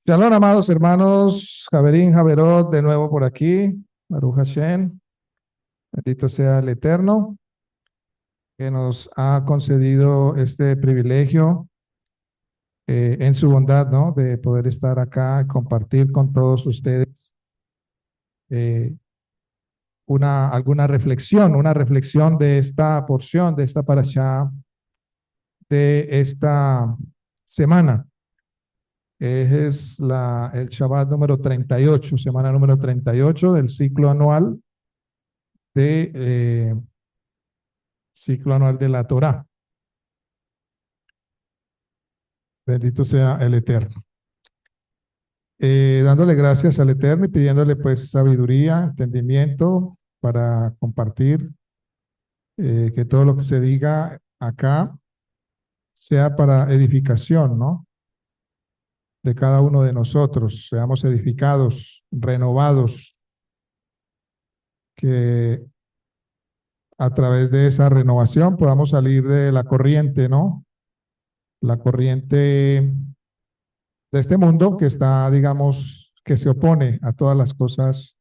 Shalom, amados hermanos, Javerín, Javerot, de nuevo por aquí, Baruch Hashem, bendito sea el Eterno, que nos ha concedido este privilegio en su bondad, ¿no? De poder estar acá y compartir con todos ustedes eh, alguna reflexión, una reflexión de esta porción, de esta parashá, de esta semana. Es el Shabbat número 38, semana número 38 del ciclo anual de la Torá. Bendito sea el Eterno. Dándole gracias al Eterno y pidiéndole pues sabiduría, entendimiento para compartir, que todo lo que se diga acá sea para edificación, ¿no? De cada uno de nosotros, seamos edificados, renovados, que a través de esa renovación podamos salir de la corriente, ¿no? La corriente de este mundo que está, digamos, que se opone a todas las cosas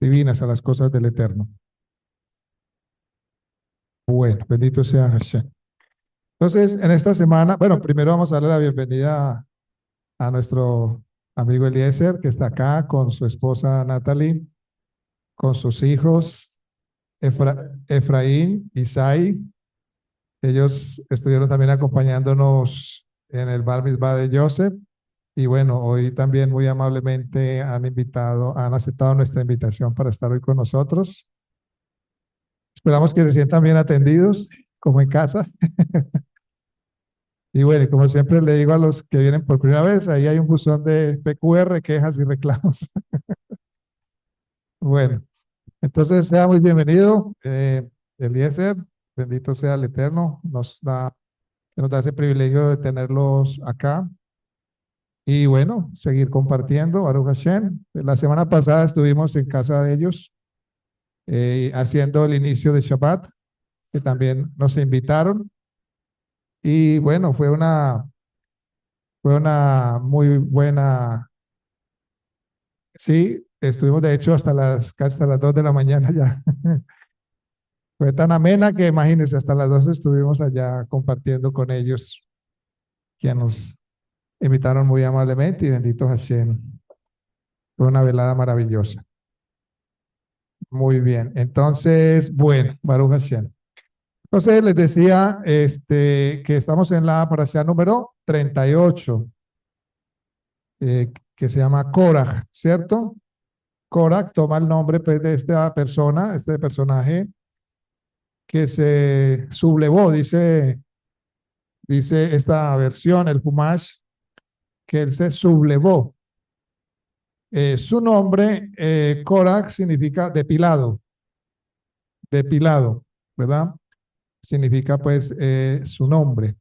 divinas, a las cosas del Eterno. Bueno, bendito sea Hashem. Entonces, en esta semana, bueno, primero vamos a darle la bienvenida a nuestro amigo Eliezer, que está acá con su esposa Natalie, con sus hijos Efraín, Isai. Ellos estuvieron también acompañándonos en el Bar Mitzvah de Joseph. Y bueno, hoy también muy amablemente han aceptado nuestra invitación para estar hoy con nosotros. Esperamos que se sientan bien atendidos, como en casa. Y bueno, y como siempre le digo a los que vienen por primera vez, ahí hay un buzón de PQR, quejas y reclamos. Bueno, entonces sea muy bienvenido, Eliezer, bendito sea el Eterno, que nos da ese privilegio de tenerlos acá. Y bueno, seguir compartiendo, Baruch Hashem. La semana pasada estuvimos en casa de ellos haciendo el inicio de Shabbat, que también nos invitaron. Y bueno, fue una muy buena, sí, estuvimos de hecho casi hasta las 2 de la mañana ya. Fue tan amena que imagínense, hasta las 2 estuvimos allá compartiendo con ellos, que nos invitaron muy amablemente y bendito Hashem. Fue una velada maravillosa. Muy bien. Entonces, bueno, Baruch Hashem. Entonces les decía que estamos en la parasha número 38, que se llama Korach, ¿cierto? Korach toma el nombre pues, de esta persona, este personaje que se sublevó, dice esta versión, el Humash, que él se sublevó. Su nombre, Korach, significa depilado, depilado, ¿verdad? Significa pues su nombre.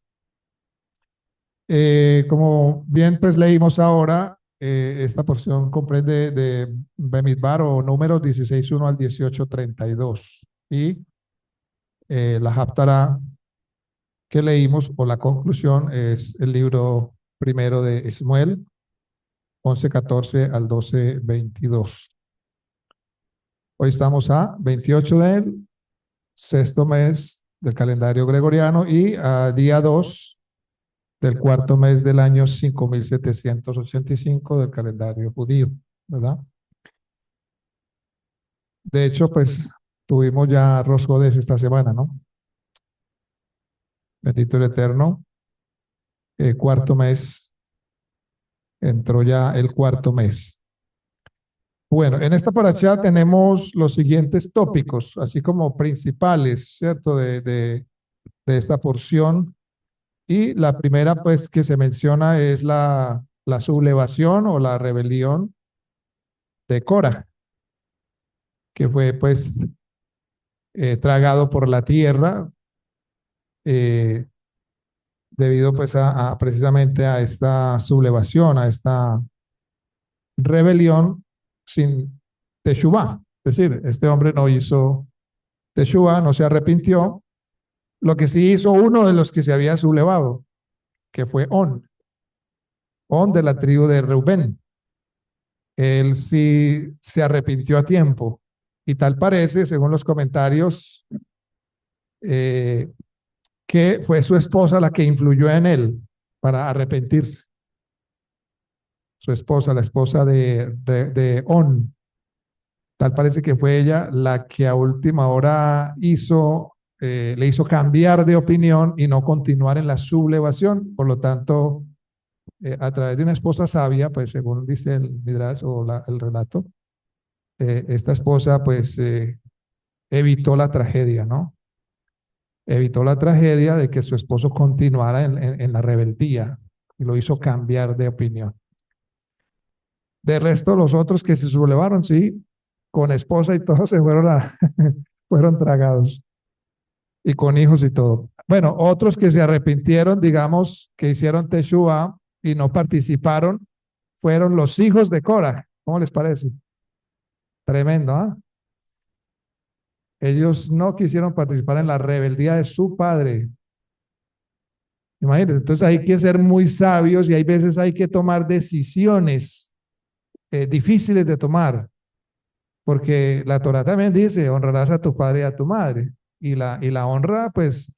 Como bien pues leímos ahora, esta porción comprende de Bemidbar o números 16:1 al 18:32 y la Haftará que leímos o la conclusión es el libro primero de Esmuel 11:14 al 12:22. Hoy estamos a 28 del sexto mes del calendario gregoriano y a día 2 del cuarto mes del año 5785 del calendario judío, ¿verdad? De hecho, pues tuvimos ya Roscodes esta semana, ¿no? Bendito el Eterno. Cuarto mes, entró ya el cuarto mes. Bueno, en esta parasha tenemos los siguientes tópicos, así como principales, ¿cierto? De esta porción. Y la primera, pues, que se menciona es la sublevación o la rebelión de Cora, que fue, pues, tragado por la tierra eh, debido, pues, precisamente a esta sublevación, a esta rebelión sin teshuvá. Es decir, este hombre no hizo teshuvá, no se arrepintió. Lo que sí hizo uno de los que se había sublevado, que fue On de la tribu de Reubén. Él sí se arrepintió a tiempo. Y tal parece, según los comentarios, eh, que fue su esposa la que influyó en él para arrepentirse. Su esposa, la esposa de On. Tal parece que fue ella la que a última hora le hizo cambiar de opinión y no continuar en la sublevación. Por lo tanto, a través de una esposa sabia, pues según dice el Midrash o el relato, esta esposa pues evitó la tragedia, ¿no? Evitó la tragedia de que su esposo continuara en la rebeldía y lo hizo cambiar de opinión. De resto, los otros que se sublevaron, sí, con esposa y todo se fueron tragados y con hijos y todo. Bueno, otros que se arrepintieron, digamos, que hicieron Teshuvah y no participaron, fueron los hijos de Cora. ¿Cómo les parece? Tremendo, ¿ah? Ellos no quisieron participar en la rebeldía de su padre. Imagínense, entonces hay que ser muy sabios y hay veces hay que tomar decisiones difíciles de tomar, porque la Torah también dice, honrarás a tu padre y a tu madre. Y la honra, pues,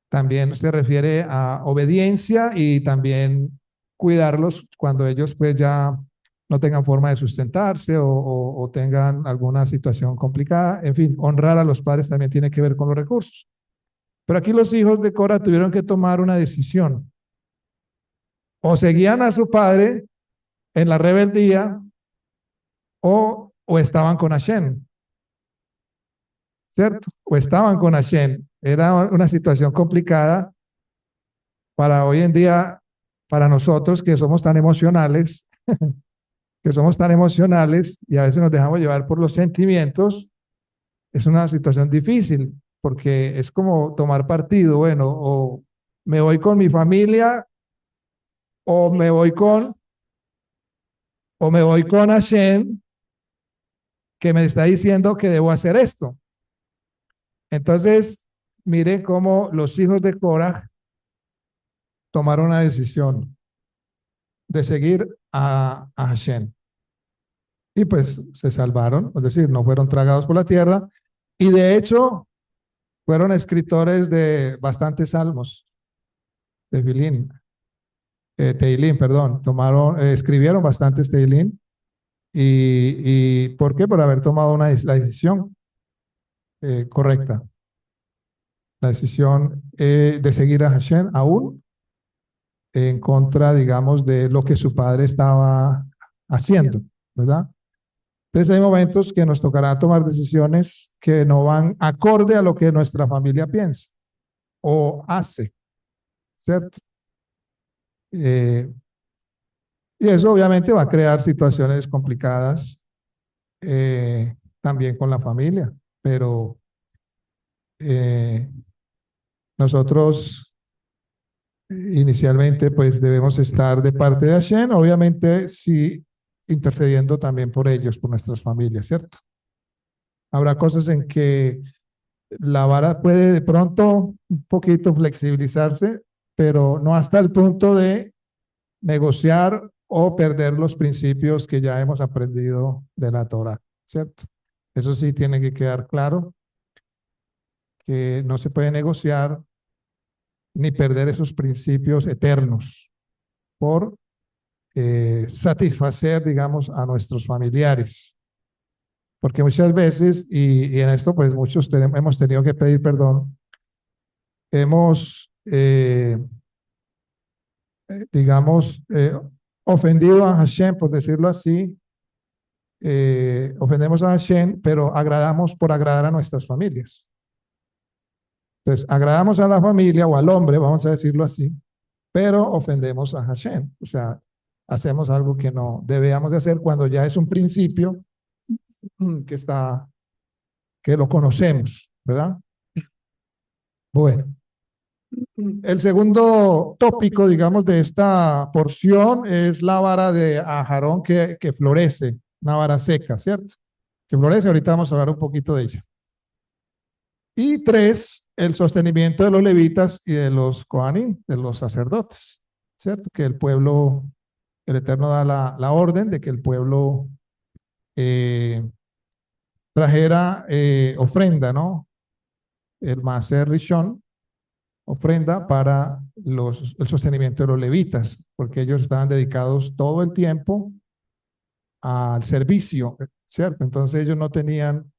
también se refiere a obediencia y también cuidarlos cuando ellos, pues, ya no tengan forma de sustentarse o tengan alguna situación complicada. En fin, honrar a los padres también tiene que ver con los recursos. Pero aquí los hijos de Cora tuvieron que tomar una decisión. O seguían a su padre en la rebeldía o estaban con Hashem, ¿cierto? O estaban con Hashem. Era una situación complicada para hoy en día, para nosotros que somos tan emocionales, y a veces nos dejamos llevar por los sentimientos, es una situación difícil, porque es como tomar partido, bueno, o me voy con mi familia o me voy con Hashem, que me está diciendo que debo hacer esto. Entonces, mire cómo los hijos de Korah tomaron una decisión de seguir a Hashem. Y pues se salvaron, es decir, no fueron tragados por la tierra. Y de hecho, fueron escritores de bastantes salmos, de Filín, Teilín, perdón. Escribieron bastantes Teilín. ¿Y por qué? Por haber tomado la decisión correcta. La decisión de seguir a Hashem, aún en contra, digamos, de lo que su padre estaba haciendo, ¿verdad? Entonces hay momentos que nos tocará tomar decisiones que no van acorde a lo que nuestra familia piensa o hace, ¿cierto? Eh, y eso obviamente va a crear situaciones complicadas también con la familia, pero eh, nosotros inicialmente pues debemos estar de parte de Hashem, obviamente sí intercediendo también por ellos, por nuestras familias, ¿cierto? Habrá cosas en que la vara puede de pronto un poquito flexibilizarse, pero no hasta el punto de negociar o perder los principios que ya hemos aprendido de la Torah, ¿cierto? Eso sí tiene que quedar claro, que no se puede negociar ni perder esos principios eternos por satisfacer, digamos, a nuestros familiares. Porque muchas veces, y en esto pues muchos hemos tenido que pedir perdón, hemos, digamos, ofendido a Hashem, por decirlo así, ofendemos a Hashem, pero agradamos por agradar a nuestras familias. Entonces, agradamos a la familia o al hombre, vamos a decirlo así, pero ofendemos a Hashem. O sea, hacemos algo que no debíamos de hacer cuando ya es un principio que lo conocemos, ¿verdad? Bueno, el segundo tópico, digamos, de esta porción es la vara de Aarón que florece, una vara seca, ¿cierto? Que florece, ahorita vamos a hablar un poquito de ella. Y tres, el sostenimiento de los levitas y de los Kohanim, de los sacerdotes, ¿cierto? Que el pueblo, el Eterno da la orden de que el pueblo trajera ofrenda, ¿no? El Maaser Rishon, ofrenda para el sostenimiento de los levitas, porque ellos estaban dedicados todo el tiempo al servicio, ¿cierto? Entonces ellos no tenían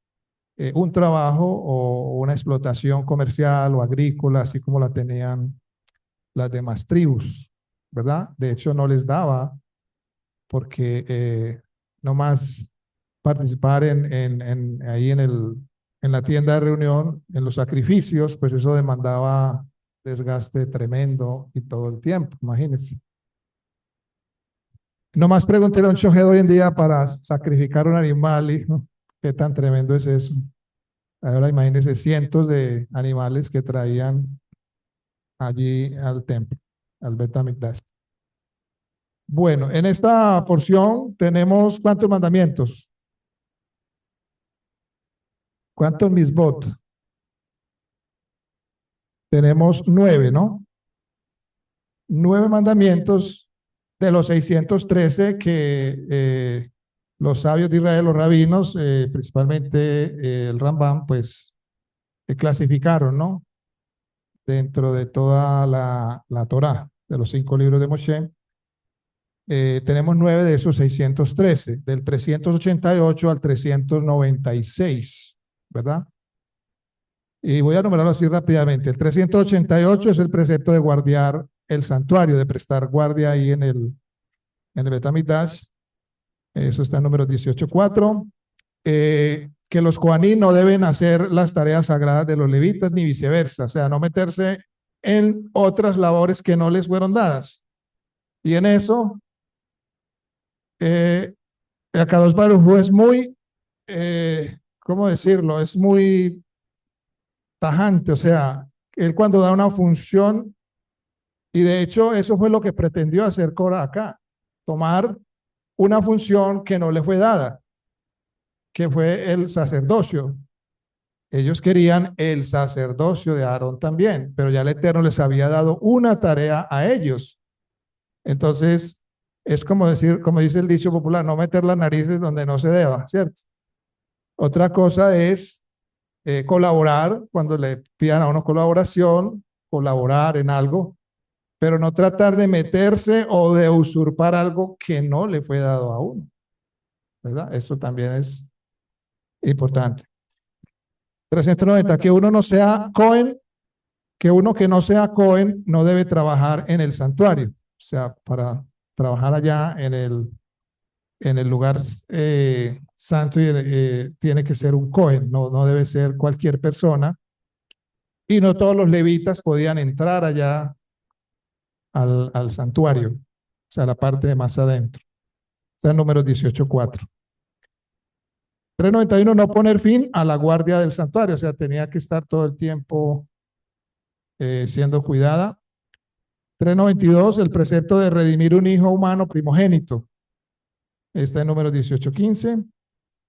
un trabajo o una explotación comercial o agrícola, así como la tenían las demás tribus, ¿verdad? De hecho, no les daba porque nomás participar ahí en la tienda de reunión, en los sacrificios, pues eso demandaba desgaste tremendo y todo el tiempo, imagínense. Nomás pregúntele a un shohet hoy en día para sacrificar un animal y qué tan tremendo es eso. Ahora imagínense cientos de animales que traían allí al templo, al Bet HaMikdash. Bueno, en esta porción tenemos ¿cuántos mandamientos? ¿Cuántos misbot? Tenemos 9, ¿no? 9 mandamientos de los 613 que los sabios de Israel, los rabinos, principalmente el Rambam, pues clasificaron, ¿no? Dentro de toda la Torá, de los 5 libros de Moshe, tenemos 9 de esos 613, del 388 al 396, ¿verdad? Y voy a nombrarlo así rápidamente. El 388 es el precepto de guardar el santuario, de prestar guardia ahí en el Bet HaMikdash. Eso está en número 18.4. Que los Kohanim no deben hacer las tareas sagradas de los levitas ni viceversa, o sea, no meterse en otras labores que no les fueron dadas. Y en eso, el Akadosh Baruj Hu es muy, ¿cómo decirlo? Es muy tajante, o sea, él cuando da una función, y de hecho eso fue lo que pretendió hacer Cora acá, tomar una función que no le fue dada, que fue el sacerdocio. Ellos querían el sacerdocio de Aarón también, pero ya el Eterno les había dado una tarea a ellos. Entonces, es como decir, como dice el dicho popular, no meter las narices donde no se deba, ¿cierto? Otra cosa es colaborar, cuando le pidan a uno colaboración, colaborar en algo, pero no tratar de meterse o de usurpar algo que no le fue dado a uno, ¿verdad? Eso también es importante. 390, que uno no sea Cohen, que uno que no sea Cohen no debe trabajar en el santuario. O sea, para trabajar allá en el lugar santo tiene que ser un Cohen, no debe ser cualquier persona. Y no todos los levitas podían entrar allá al santuario, o sea, la parte de más adentro. Está en números 18.4. 391, no poner fin a la guardia del santuario, o sea, tenía que estar todo el tiempo siendo cuidada. 392, el precepto de redimir un hijo humano primogénito. Está en números 18.15.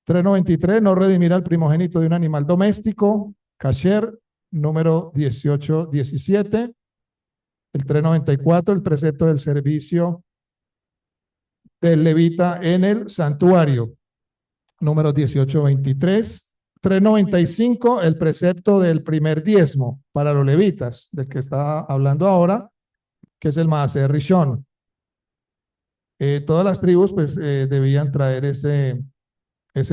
393, no redimir al primogénito de un animal doméstico. Kasher, número 18.17. El 394, el precepto del servicio del levita en el santuario. Número 18.23. 395, el precepto del primer diezmo para los levitas, del que está hablando ahora, que es el Maaser Rishon. Todas las tribus pues debían traer ese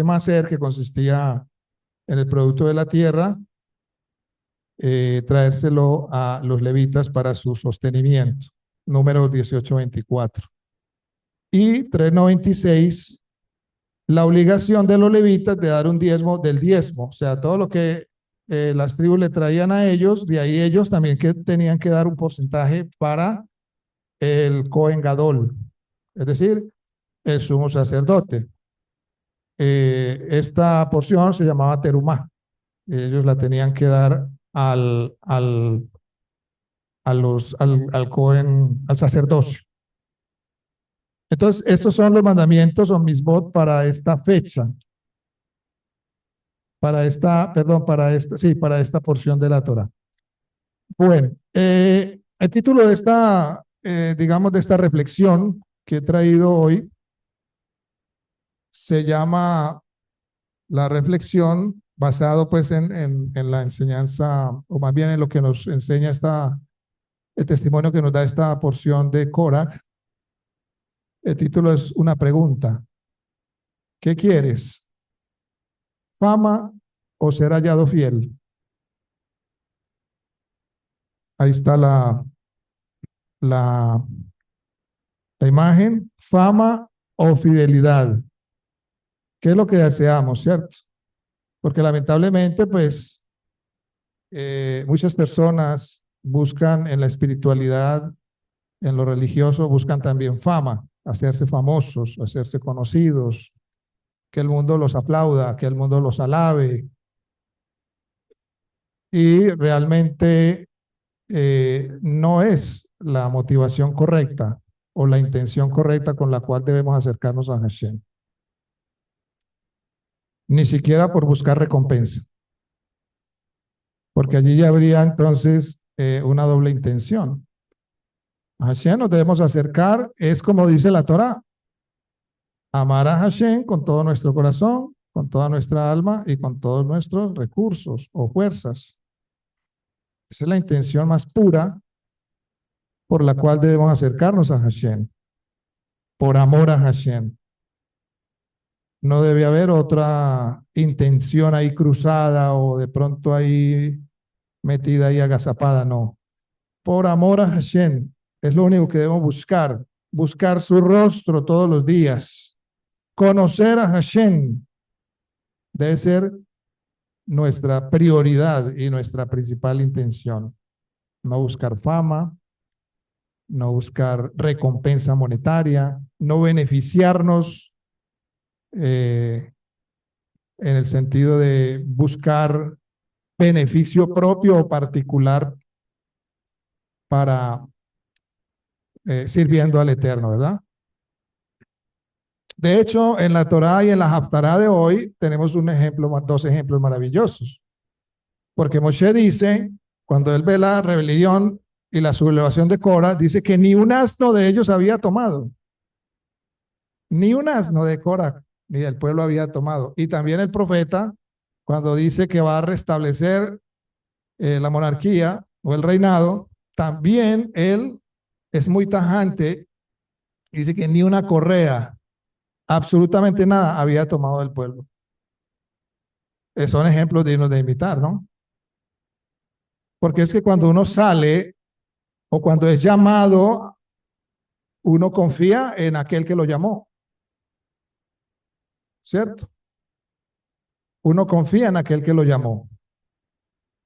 Maaser que consistía en el producto de la tierra, traérselo a los levitas para su sostenimiento. Número 18.24. Y 396, la obligación de los levitas de dar un diezmo del diezmo, o sea, todo lo que las tribus le traían a ellos, de ahí ellos también que tenían que dar un porcentaje para el Cohen Gadol, es decir, el sumo sacerdote. Esta porción se llamaba terumá. Ellos la tenían que dar al Cohen, al sacerdocio. Entonces, estos son los mandamientos o misbot para esta fecha, para esta porción de la Torah. Bueno, el título de esta, digamos, de esta reflexión que he traído hoy se llama la reflexión basado pues en la enseñanza, o más bien en lo que nos enseña el testimonio que nos da esta porción de Korach. El título es una pregunta. ¿Qué quieres? ¿Fama o ser hallado fiel? Ahí está la, la imagen. Fama o fidelidad. ¿Qué es lo que deseamos, cierto? Porque lamentablemente, pues, muchas personas buscan en la espiritualidad, en lo religioso, buscan también fama, hacerse famosos, hacerse conocidos, que el mundo los aplauda, que el mundo los alabe. Y realmente no es la motivación correcta o la intención correcta con la cual debemos acercarnos a Hashem. Ni siquiera por buscar recompensa, porque allí ya habría entonces una doble intención. A Hashem nos debemos acercar, es como dice la Torá, amar a Hashem con todo nuestro corazón, con toda nuestra alma y con todos nuestros recursos o fuerzas. Esa es la intención más pura por la cual debemos acercarnos a Hashem, por amor a Hashem. No debe haber otra intención ahí cruzada o de pronto ahí metida ahí agazapada, no. Por amor a Hashem es lo único que debemos buscar, buscar su rostro todos los días. Conocer a Hashem debe ser nuestra prioridad y nuestra principal intención. no buscar fama, no buscar recompensa monetaria, no beneficiarnos eh, en el sentido de buscar beneficio propio o particular para sirviendo al Eterno, ¿verdad? De hecho, en la Torá y en la Haftará de hoy tenemos un ejemplo, dos ejemplos maravillosos. Porque Moshe dice, cuando él ve la rebelión y la sublevación de Cora, dice que ni un asno de ellos había tomado. Ni un asno de Cora ni del pueblo había tomado. Y también el profeta, cuando dice que va a restablecer la monarquía o el reinado, también él es muy tajante. Dice que ni una correa, absolutamente nada había tomado del pueblo. Son ejemplos dignos de imitar, ¿no? Porque es que cuando uno sale o cuando es llamado, uno confía en aquel que lo llamó, ¿cierto? Uno confía en aquel que lo llamó.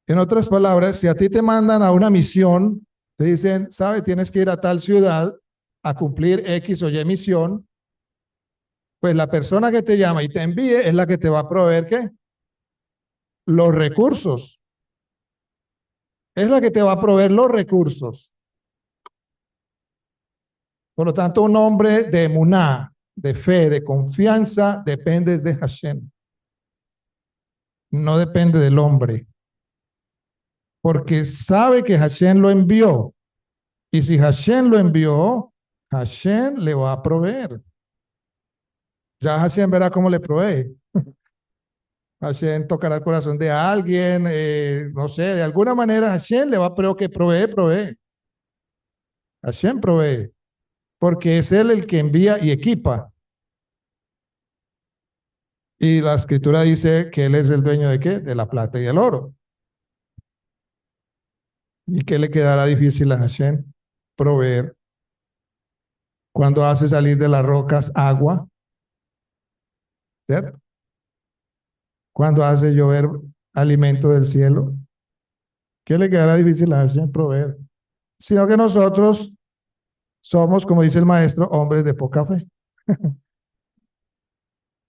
En otras palabras, si a ti te mandan a una misión, te dicen, sabe, tienes que ir a tal ciudad a cumplir X o Y misión, pues la persona que te llama y te envíe es la que te va a proveer, ¿qué? Los recursos. Es la que te va a proveer los recursos. Por lo tanto, un hombre de emuná, de fe, de confianza, depende de Hashem. No depende del hombre. Porque sabe que Hashem lo envió. Y si Hashem lo envió, Hashem le va a proveer. Ya Hashem verá cómo le provee. Hashem tocará el corazón de alguien, no sé, de alguna manera Hashem le va a proveer, que provee. Hashem provee, porque es él el que envía y equipa. Y la escritura dice que él es el dueño de qué? De la plata y el oro. ¿Y qué le quedará difícil a Hashem? Proveer. Cuando hace salir de las rocas agua, ¿cierto? Cuando hace llover alimento del cielo, ¿qué le quedará difícil a Hashem proveer? Sino que nosotros somos, como dice el maestro, hombres de poca fe.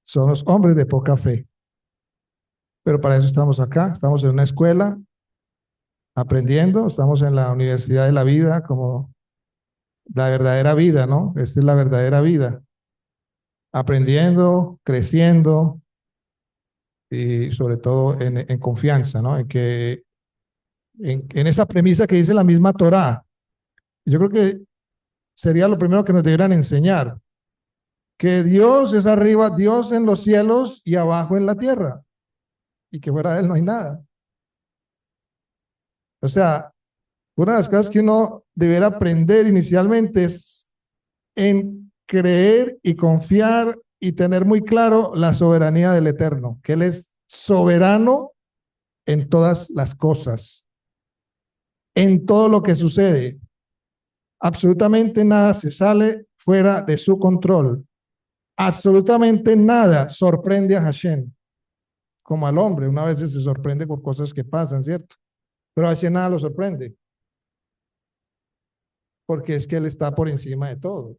Somos hombres de poca fe. Pero para eso estamos acá, estamos en una escuela aprendiendo, estamos en la universidad de la vida como la verdadera vida, ¿no? Esta es la verdadera vida. Aprendiendo, creciendo y sobre todo en confianza, ¿no? En esa premisa que dice la misma Torá. Yo creo que sería lo primero que nos debieran enseñar, que Dios es arriba, Dios en los cielos y abajo en la tierra, y que fuera de Él no hay nada. O sea, una de las cosas que uno debiera aprender inicialmente es en creer y confiar y tener muy claro la soberanía del Eterno, que Él es soberano en todas las cosas, en todo lo que sucede. Absolutamente nada se sale fuera de su control. Absolutamente nada sorprende a Hashem, como al hombre. Una vez se sorprende por cosas que pasan, ¿cierto? Pero a Hashem nada lo sorprende, porque es que Él está por encima de todo.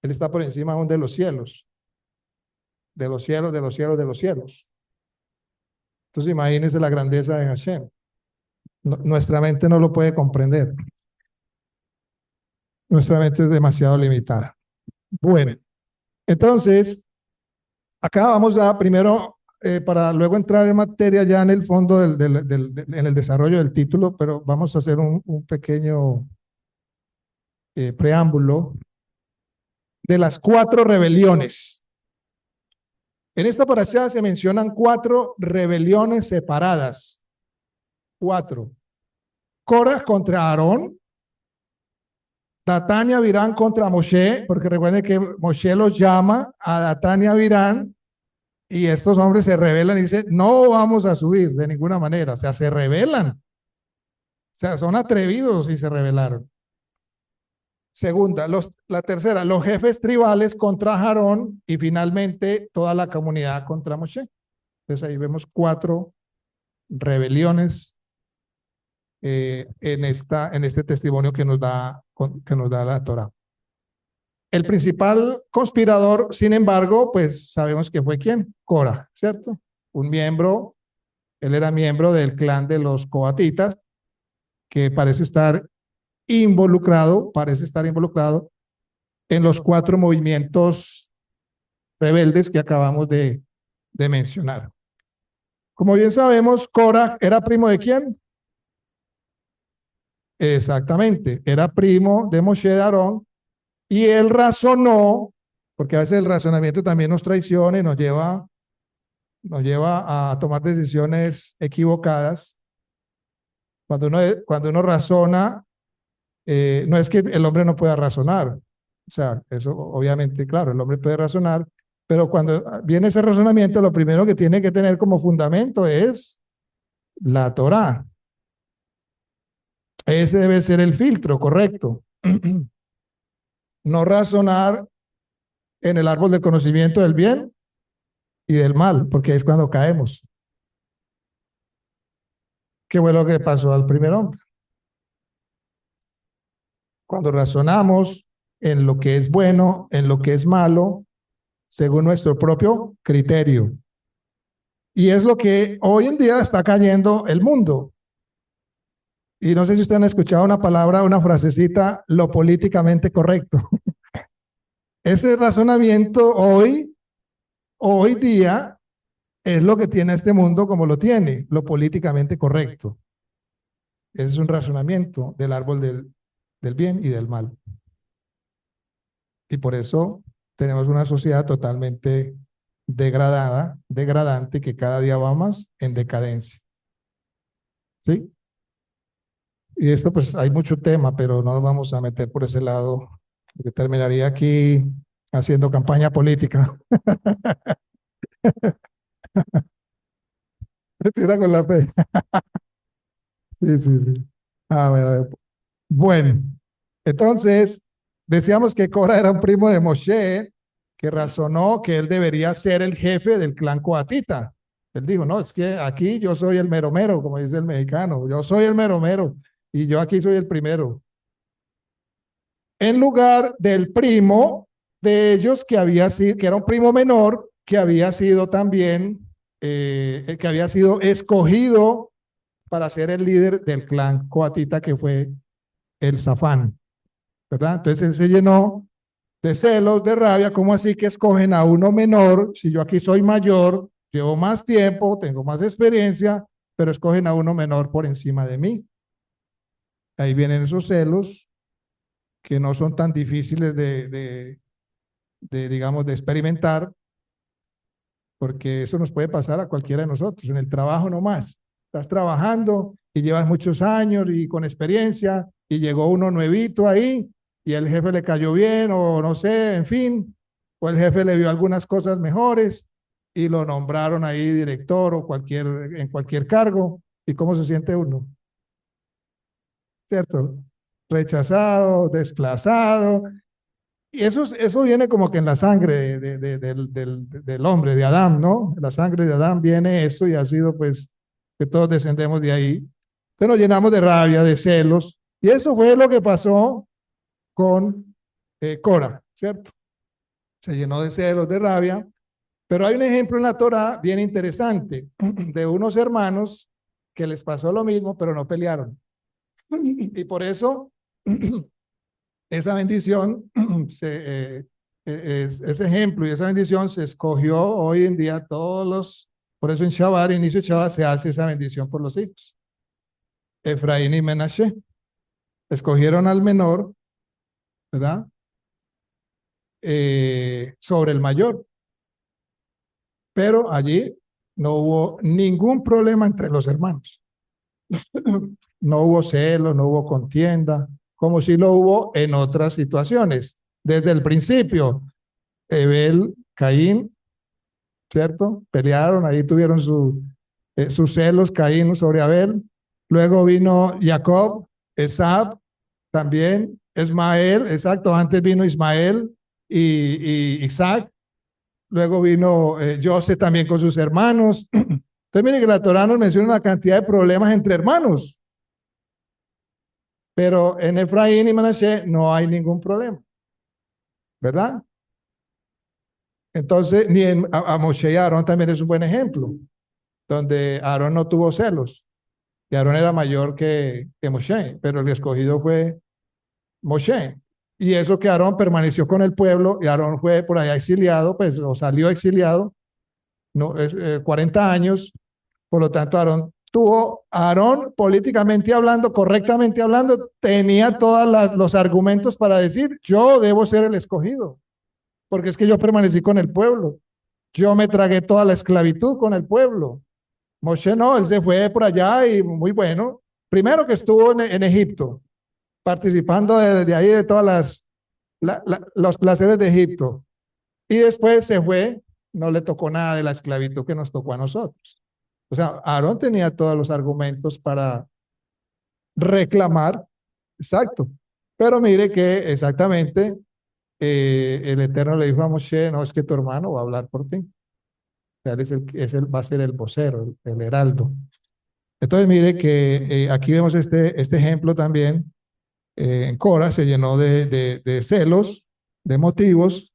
Él está por encima aún de los cielos, de los cielos, de los cielos, de los cielos. Entonces imagínense la grandeza de Hashem. Nuestra mente no lo puede comprender. Nuestra mente es demasiado limitada. Bueno, entonces, acá vamos a primero, para luego entrar en materia ya en el fondo en el desarrollo del título, pero vamos a hacer un pequeño preámbulo de las 4 rebeliones. En esta parashá se mencionan 4 rebeliones separadas. 4. Korah contra Aarón, Datán y Abirán contra Moshe, porque recuerden que Moshe los llama a Datán y Abirán y estos hombres se rebelan y dicen, no vamos a subir de ninguna manera, o sea, se rebelan, o sea, son atrevidos y se rebelaron. Segunda, la tercera, los jefes tribales contra Aarón y finalmente toda la comunidad contra Moshe. Entonces ahí vemos 4 rebeliones en este testimonio que nos da la Torá. El principal conspirador, sin embargo, pues sabemos que fue quién, Cora, ¿cierto? Un miembro, él era miembro del clan de los coatitas, que parece estar involucrado en los 4 movimientos rebeldes que acabamos de mencionar. Como bien sabemos, Cora era primo de quién? Exactamente, era primo de Moshe de Aarón, y él razonó, porque a veces el razonamiento también nos traiciona y nos lleva a tomar decisiones equivocadas. Cuando uno razona, no es que el hombre no pueda razonar, o sea, eso obviamente, claro, el hombre puede razonar, pero cuando viene ese razonamiento, lo primero que tiene que tener como fundamento es la Torá. Ese debe ser el filtro, correcto. No razonar en el árbol del conocimiento del bien y del mal, porque es cuando caemos. ¿Qué fue lo que pasó al primer hombre? Cuando razonamos en lo que es bueno, en lo que es malo, según nuestro propio criterio. Y es lo que hoy en día está cayendo el mundo. Y no sé si ustedes han escuchado una palabra, una frasecita, lo políticamente correcto. Ese razonamiento hoy día, es lo que tiene este mundo como lo tiene, lo políticamente correcto. Ese es un razonamiento del árbol del bien y del mal. Y por eso tenemos una sociedad totalmente degradada, degradante, que cada día va más en decadencia. ¿Sí? Y esto pues hay mucho tema, pero no nos vamos a meter por ese lado, porque terminaría aquí haciendo campaña política. Empieza con la fe. Sí, sí, sí. A ver. Bueno, entonces decíamos que Cora era un primo de Moshe, que razonó que él debería ser el jefe del clan coatita. Él dijo, no, es que aquí yo soy el mero mero, como dice el mexicano, yo soy el mero mero y yo aquí soy el primero. En lugar del primo de ellos que había sido, que era un primo menor, que había sido también, que había sido escogido para ser el líder del clan coatita, que fue el Zafán, ¿verdad? Entonces él se llenó de celos, de rabia. ¿Cómo así que escogen a uno menor? Si yo aquí soy mayor, llevo más tiempo, tengo más experiencia, pero escogen a uno menor por encima de mí. Ahí vienen esos celos que no son tan difíciles digamos, de experimentar, porque eso nos puede pasar a cualquiera de nosotros, en el trabajo no más. Estás trabajando y llevas muchos años y con experiencia, y llegó uno nuevito ahí y el jefe le cayó bien, o no sé, en fin, o el jefe le vio algunas cosas mejores y lo nombraron ahí director o en cualquier cargo. ¿Y cómo se siente uno? ¿Cierto? Rechazado, desplazado. Y eso viene como que en la sangre del hombre, de Adán, ¿no? En la sangre de Adán viene eso, y ha sido pues que todos descendemos de ahí. Entonces nos llenamos de rabia, de celos, y eso fue lo que pasó con Cora, ¿cierto? Se llenó de celos, de rabia, pero hay un ejemplo en la Torá bien interesante de unos hermanos que les pasó lo mismo, pero no pelearon. Y por eso esa bendición, ese ejemplo y esa bendición se escogió hoy en día por eso en Shabbat, inicio de Shabbat, se hace esa bendición por los hijos. Efraín y Menashe escogieron al menor, ¿verdad? Sobre el mayor, pero allí no hubo ningún problema entre los hermanos. No hubo celos, no hubo contienda, como si lo hubo en otras situaciones. Desde el principio, Abel, Caín, ¿cierto? Pelearon, ahí tuvieron sus celos, Caín sobre Abel. Luego vino Jacob, Esab, también, Ismael, exacto, antes vino Ismael y Isaac. Luego vino José también con sus hermanos. Entonces, miren que la Torá nos menciona una cantidad de problemas entre hermanos. Pero en Efraín y Manasés no hay ningún problema, ¿verdad? Entonces, ni a Moshe y Aarón también es un buen ejemplo, donde Aarón no tuvo celos, y Aarón era mayor que Moshe, pero el escogido fue Moshe. Y eso que Aarón permaneció con el pueblo, y Aarón fue por allá exiliado, pues, o salió exiliado, no, 40 años, por lo tanto, Aarón, políticamente hablando, correctamente hablando, tenía todos los argumentos para decir, yo debo ser el escogido, porque es que yo permanecí con el pueblo. Yo me tragué toda la esclavitud con el pueblo. Moshe no, él se fue por allá y muy bueno. Primero que estuvo en Egipto, participando de ahí de todas los placeres de Egipto. Y después se fue, no le tocó nada de la esclavitud que nos tocó a nosotros. O sea, Aarón tenía todos los argumentos para reclamar, exacto. Pero mire que exactamente el Eterno le dijo a Moshe, no, es que tu hermano va a hablar por ti. O sea, él va a ser el vocero, el heraldo. Entonces mire que aquí vemos este ejemplo también. En Cora se llenó de celos, de motivos.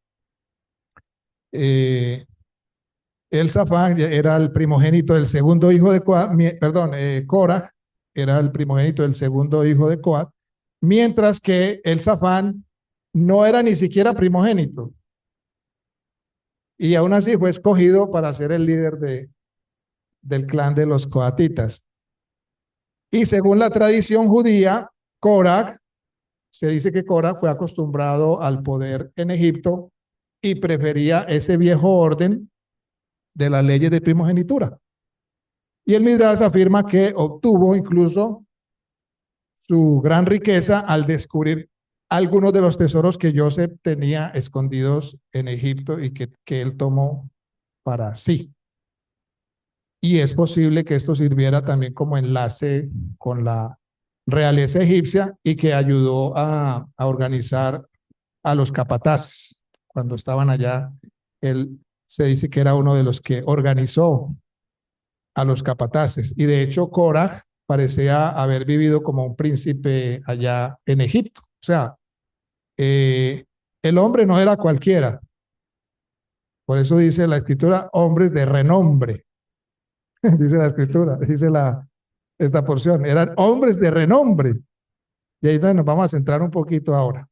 Eh, El Zafán era el primogénito del segundo hijo de Coat, perdón, Cora era el primogénito del segundo hijo de Coat, mientras que el Zafán no era ni siquiera primogénito y aún así fue escogido para ser el líder del clan de los coatitas. Y según la tradición judía, Coraj, se dice que Coraj fue acostumbrado al poder en Egipto y prefería ese viejo orden de las leyes de primogenitura. Y el Midrash afirma que obtuvo incluso su gran riqueza al descubrir algunos de los tesoros que Joseph tenía escondidos en Egipto y que él tomó para sí. Y es posible que esto sirviera también como enlace con la realeza egipcia y que ayudó a organizar a los capataces. Cuando estaban allá, él se dice que era uno de los que organizó a los capataces. Y de hecho, Korah parecía haber vivido como un príncipe allá en Egipto. O sea, el hombre no era cualquiera. Por eso dice la escritura, hombres de renombre. Dice la escritura, dice esta porción. Eran hombres de renombre. Y ahí es donde nos vamos a centrar un poquito ahora.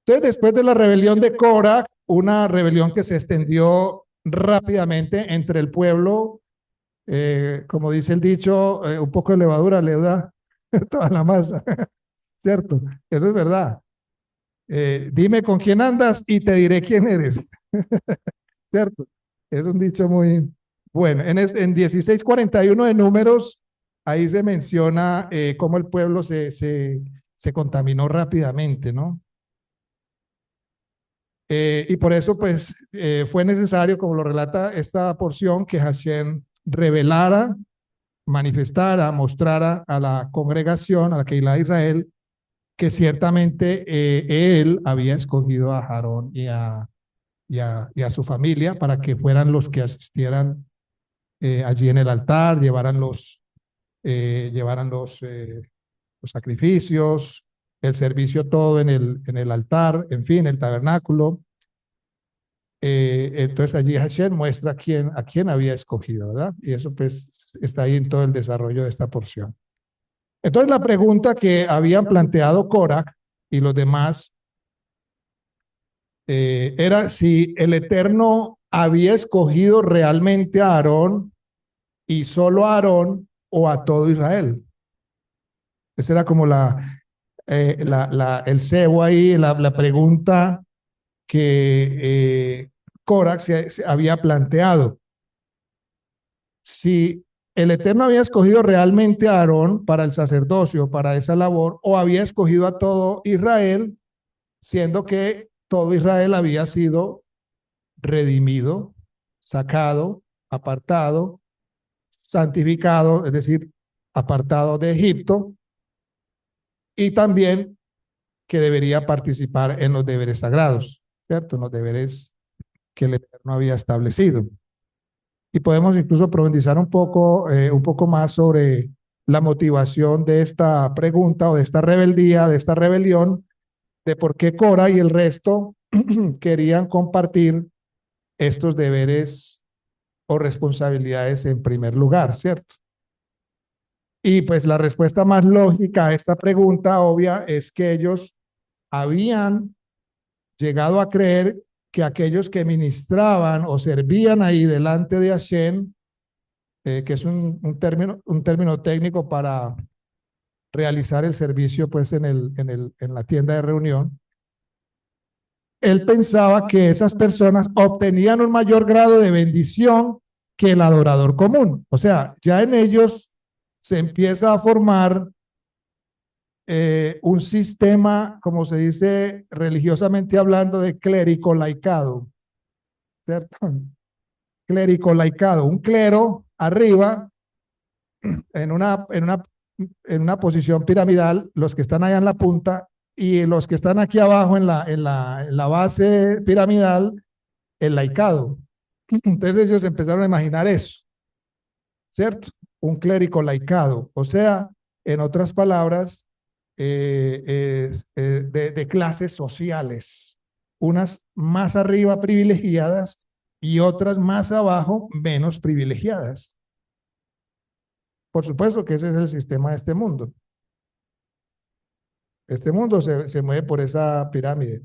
Entonces, después de la rebelión de Korah, una rebelión que se extendió rápidamente entre el pueblo, como dice el dicho, un poco de levadura le da toda la masa, ¿cierto? Eso es verdad. Dime con quién andas y te diré quién eres, ¿cierto? Es un dicho muy bueno. En 16:41 de Números, ahí se menciona cómo el pueblo se contaminó rápidamente, ¿no? Y por eso, pues, fue necesario, como lo relata esta porción, que Hashem revelara, manifestara, mostrara a la congregación, a la Keilah de Israel, que ciertamente él había escogido a Aarón y a su familia para que fueran los que asistieran allí en el altar, llevaran los sacrificios, el servicio todo en el altar, en fin, el tabernáculo. Entonces allí Hashem muestra a quién había escogido, ¿verdad? Y eso pues está ahí en todo el desarrollo de esta porción. Entonces la pregunta que habían planteado Korah y los demás era si el Eterno había escogido realmente a Aarón y solo a Aarón o a todo Israel. Esa era como el cebo ahí, la pregunta que Korah se había planteado. Si el Eterno había escogido realmente a Aarón para el sacerdocio, para esa labor, o había escogido a todo Israel, siendo que todo Israel había sido redimido, sacado, apartado, santificado, es decir, apartado de Egipto, y también que debería participar en los deberes sagrados, ¿cierto? En los deberes que el Eterno había establecido. Y podemos incluso profundizar un poco más sobre la motivación de esta pregunta o de esta rebeldía, de esta rebelión, de por qué Cora y el resto querían compartir estos deberes o responsabilidades en primer lugar, ¿cierto? Y pues la respuesta más lógica a esta pregunta obvia es que ellos habían llegado a creer que aquellos que ministraban o servían ahí delante de Hashem, que es un término técnico para realizar el servicio pues en la tienda de reunión, él pensaba que esas personas obtenían un mayor grado de bendición que el adorador común. O sea, ya en ellos se empieza a formar un sistema, como se dice religiosamente hablando, de clerico-laicado, ¿cierto? Clerico-laicado, un clero arriba en una posición piramidal, los que están allá en la punta y los que están aquí abajo en la base piramidal, el laicado. Entonces ellos empezaron a imaginar eso, ¿cierto? Un clérigo laicado, o sea, en otras palabras, de clases sociales, unas más arriba privilegiadas y otras más abajo menos privilegiadas. Por supuesto que ese es el sistema de este mundo. Este mundo se mueve por esa pirámide,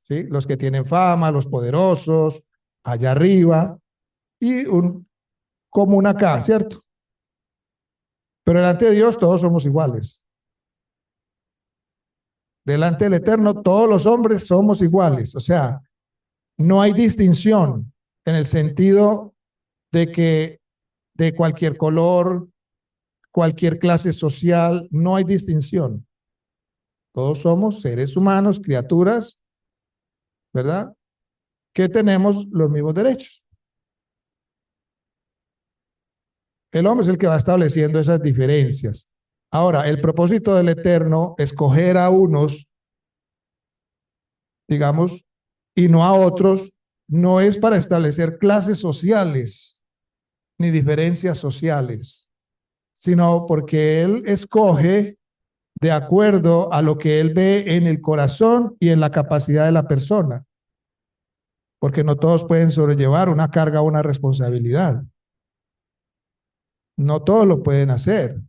¿sí? Los que tienen fama, los poderosos, allá arriba, y un común acá, ¿cierto? Pero delante de Dios todos somos iguales. Delante del Eterno todos los hombres somos iguales. O sea, no hay distinción en el sentido de que de cualquier color, cualquier clase social, no hay distinción. Todos somos seres humanos, criaturas, ¿verdad? Que tenemos los mismos derechos. El hombre es el que va estableciendo esas diferencias. Ahora, el propósito del Eterno, escoger a unos, digamos, y no a otros, no es para establecer clases sociales ni diferencias sociales, sino porque Él escoge de acuerdo a lo que Él ve en el corazón y en la capacidad de la persona, porque no todos pueden sobrellevar una carga o una responsabilidad. No todos lo pueden hacer,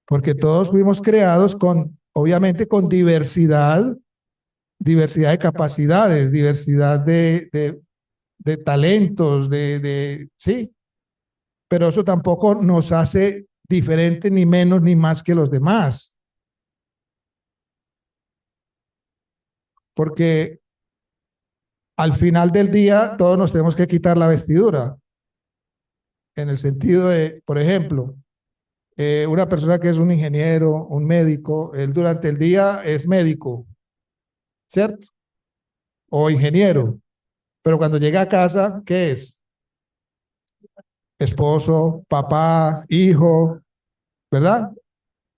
porque todos fuimos creados con, obviamente, con diversidad de capacidades, diversidad de talentos, sí, pero eso tampoco nos hace diferente ni menos ni más que los demás, porque al final del día todos nos tenemos que quitar la vestidura, en el sentido de, por ejemplo, una persona que es un ingeniero, un médico, él durante el día es médico, ¿cierto? O ingeniero, pero cuando llega a casa, ¿qué es? Esposo, papá, hijo, ¿verdad?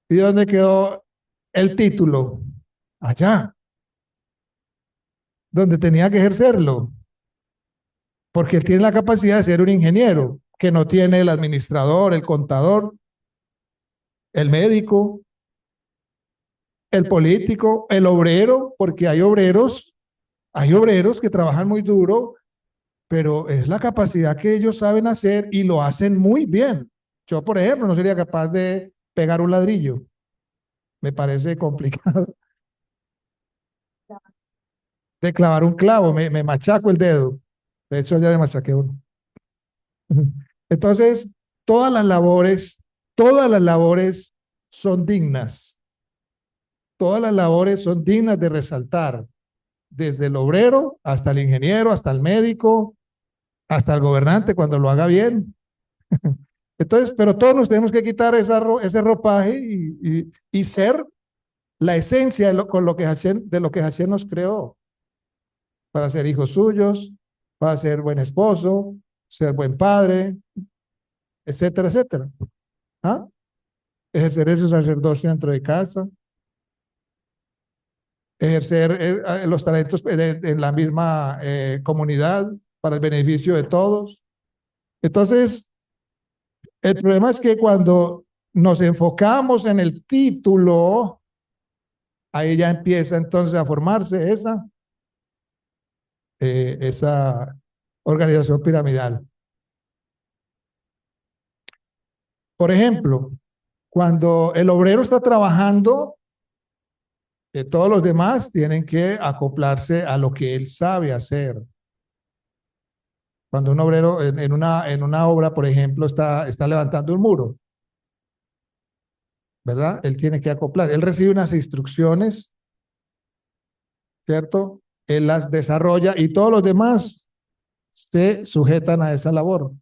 ¿Y dónde quedó el título? Allá, donde tenía que ejercerlo, porque él tiene la capacidad de ser un ingeniero, que no tiene el administrador, el contador, el médico, el político, el obrero, porque hay obreros que trabajan muy duro, pero es la capacidad que ellos saben hacer y lo hacen muy bien. Yo, por ejemplo, no sería capaz de pegar un ladrillo. Me parece complicado de clavar un clavo, me machaco el dedo. De hecho, ya me machaqué uno. Entonces, todas las labores son dignas. Todas las labores son dignas de resaltar, desde el obrero hasta el ingeniero, hasta el médico, hasta el gobernante cuando lo haga bien. Entonces, pero todos nos tenemos que quitar ese ropaje y ser la esencia de lo que Hashem nos creó, para ser hijos suyos, para ser buen esposo, ser buen padre, etcétera, etcétera. ¿Ah? Ejercer ese sacerdocio dentro de casa, ejercer los talentos en la misma comunidad para el beneficio de todos. Entonces, El problema es que cuando nos enfocamos en el título, ahí ya empieza entonces a formarse esa organización piramidal. Por ejemplo, cuando el obrero está trabajando, todos los demás tienen que acoplarse a lo que él sabe hacer. Cuando un obrero en una obra, por ejemplo, está levantando un muro, ¿verdad? Él tiene que acoplar. Él recibe unas instrucciones, ¿cierto? Él las desarrolla y todos los demás se sujetan a esa labor.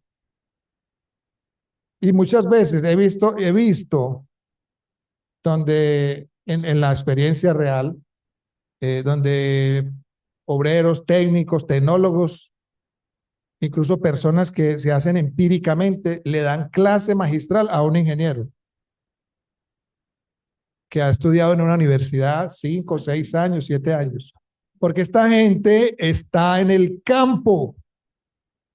Y muchas veces he visto donde en la experiencia real, donde obreros, técnicos, tecnólogos, incluso personas que se hacen empíricamente, le dan clase magistral a un ingeniero que ha estudiado en una universidad 5, 6 años, 7 años. Porque esta gente está en el campo,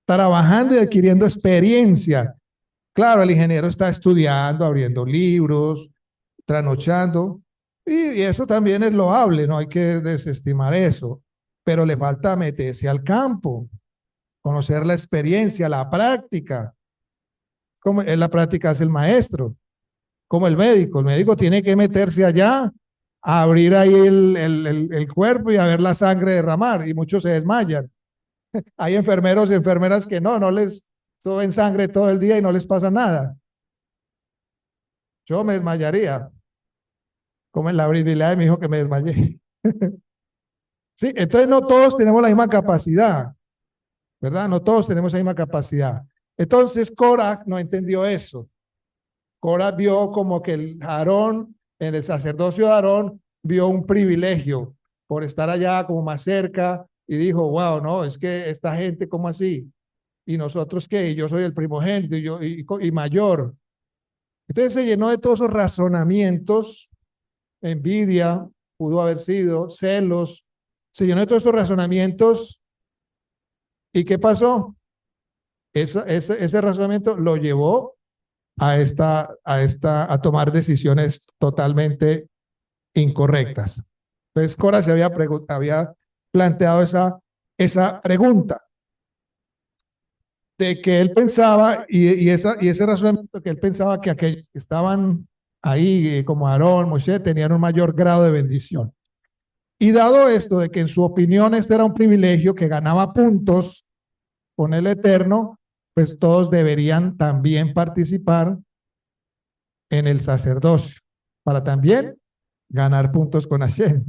trabajando y adquiriendo experiencia. Claro, el ingeniero está estudiando, abriendo libros, trasnochando, y eso también es loable, no hay que desestimar eso, pero le falta meterse al campo, conocer la experiencia, la práctica, como en la práctica hace el maestro, como el médico tiene que meterse allá, a abrir ahí el cuerpo y a ver la sangre derramar, y muchos se desmayan. Hay enfermeros y enfermeras que no les suben sangre todo el día y no les pasa nada. Yo me desmayaría, como en la bribilidad de mi hijo que me desmayé. Sí, entonces no todos tenemos la misma capacidad, ¿verdad? No todos tenemos la misma capacidad. Entonces Korah no entendió eso. Korah vio como que el Aarón, en el sacerdocio de Aarón, vio un privilegio por estar allá como más cerca y dijo, wow, no, es que esta gente, ¿cómo así? ¿Y nosotros qué? Yo soy el primogénito y mayor. Entonces se llenó de todos esos razonamientos, envidia, pudo haber sido, celos, se llenó de todos estos razonamientos. ¿Y qué pasó? Ese razonamiento lo llevó a tomar decisiones totalmente incorrectas. Entonces, Cora se había planteado esa pregunta de que él pensaba, y ese razonamiento que él pensaba que aquellos que estaban ahí, como Aarón, Moisés, tenían un mayor grado de bendición. Y dado esto de que en su opinión este era un privilegio que ganaba puntos con el Eterno, pues todos deberían también participar en el sacerdocio para también ganar puntos con Hashem.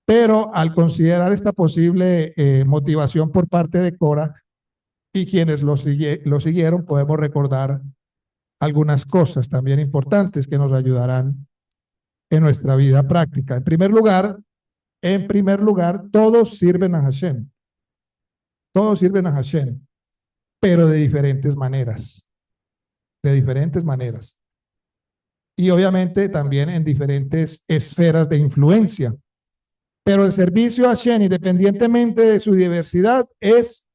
Pero al considerar esta posible motivación por parte de Cora y quienes lo siguieron, podemos recordar algunas cosas también importantes que nos ayudarán en nuestra vida práctica. En primer lugar, todos sirven a Hashem. Todos sirven a Hashem, pero de diferentes maneras. De diferentes maneras. Y obviamente también en diferentes esferas de influencia. Pero el servicio a Hashem, independientemente de su diversidad, es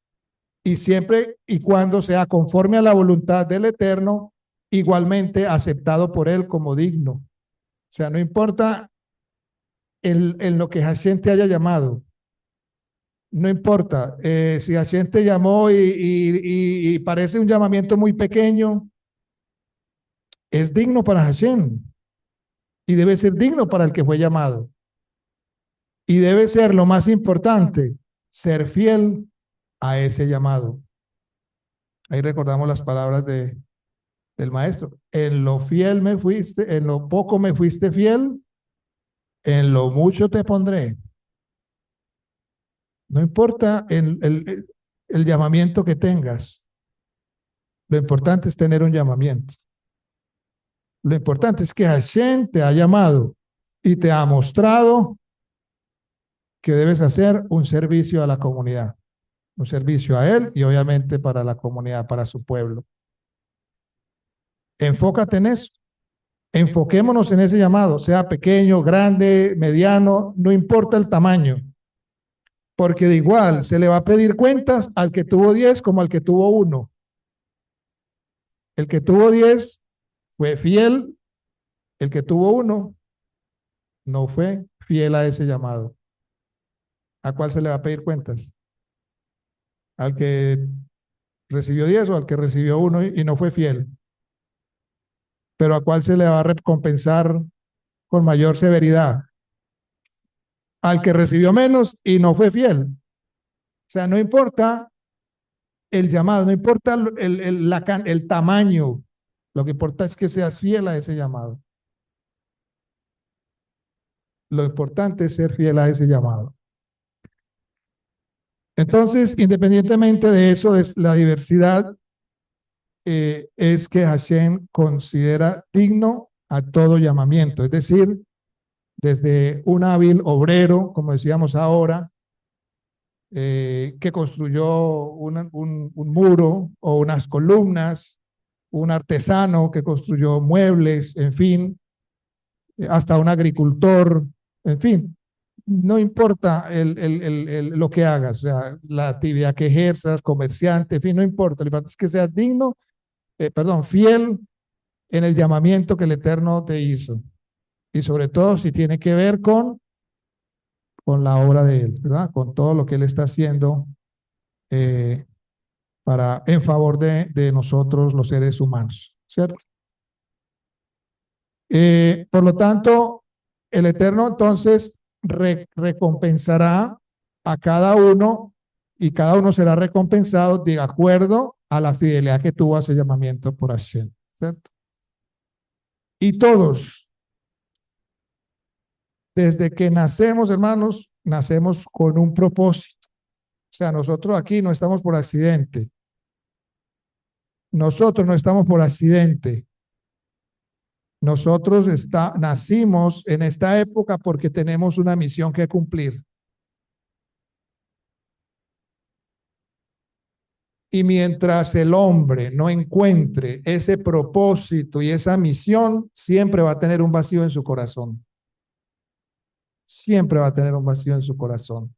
y siempre y cuando sea conforme a la voluntad del Eterno, igualmente aceptado por él como digno. O sea, no importa en lo que Hashem te haya llamado, no importa si Hashem te llamó y parece un llamamiento muy pequeño, es digno para Hashem y debe ser digno para el que fue llamado. Y debe ser lo más importante, ser fiel a ese llamado. Ahí recordamos las palabras del maestro. En lo fiel me fuiste, en lo poco me fuiste fiel, en lo mucho te pondré. No importa el llamamiento que tengas, lo importante es tener un llamamiento. Lo importante es que Hashem te ha llamado y te ha mostrado que debes hacer un servicio a la comunidad, un servicio a él y obviamente para la comunidad, para su pueblo. Enfócate en eso. Enfoquémonos en ese llamado, sea pequeño, grande, mediano, no importa el tamaño, porque de igual se le va a pedir cuentas al que tuvo 10 como al que tuvo 1. El que tuvo 10 fue fiel, el que tuvo uno no fue fiel a ese llamado. ¿A cuál se le va a pedir cuentas? ¿Al que recibió 10 o al que recibió uno y no fue fiel? Pero ¿a cuál se le va a recompensar con mayor severidad? Al que recibió menos y no fue fiel. O sea, no importa el llamado, no importa el tamaño, lo que importa es que seas fiel a ese llamado. Lo importante es ser fiel a ese llamado. Entonces, independientemente de eso, de la diversidad, es que Hashem considera digno a todo llamamiento, es decir, desde un hábil obrero, como decíamos ahora, que construyó un muro o unas columnas, un artesano que construyó muebles, en fin, hasta un agricultor, en fin, no importa lo que hagas, o sea, la actividad que ejerzas, comerciante, en fin, no importa, lo importante es que seas digno, fiel en el llamamiento que el Eterno te hizo. Y sobre todo si tiene que ver con la obra de Él, ¿verdad? Con todo lo que Él está haciendo eh, en favor de nosotros los seres humanos, ¿cierto? Por lo tanto, el Eterno entonces recompensará a cada uno y cada uno será recompensado de acuerdo a la fidelidad que tuvo a ese llamamiento por Hashem, ¿cierto? Y todos, desde que nacemos, hermanos, nacemos con un propósito. O sea, nosotros aquí no estamos por accidente. Nosotros no estamos por accidente. Nosotros nacimos en esta época porque tenemos una misión que cumplir. Y mientras el hombre no encuentre ese propósito y esa misión, siempre va a tener un vacío en su corazón. Siempre va a tener un vacío en su corazón.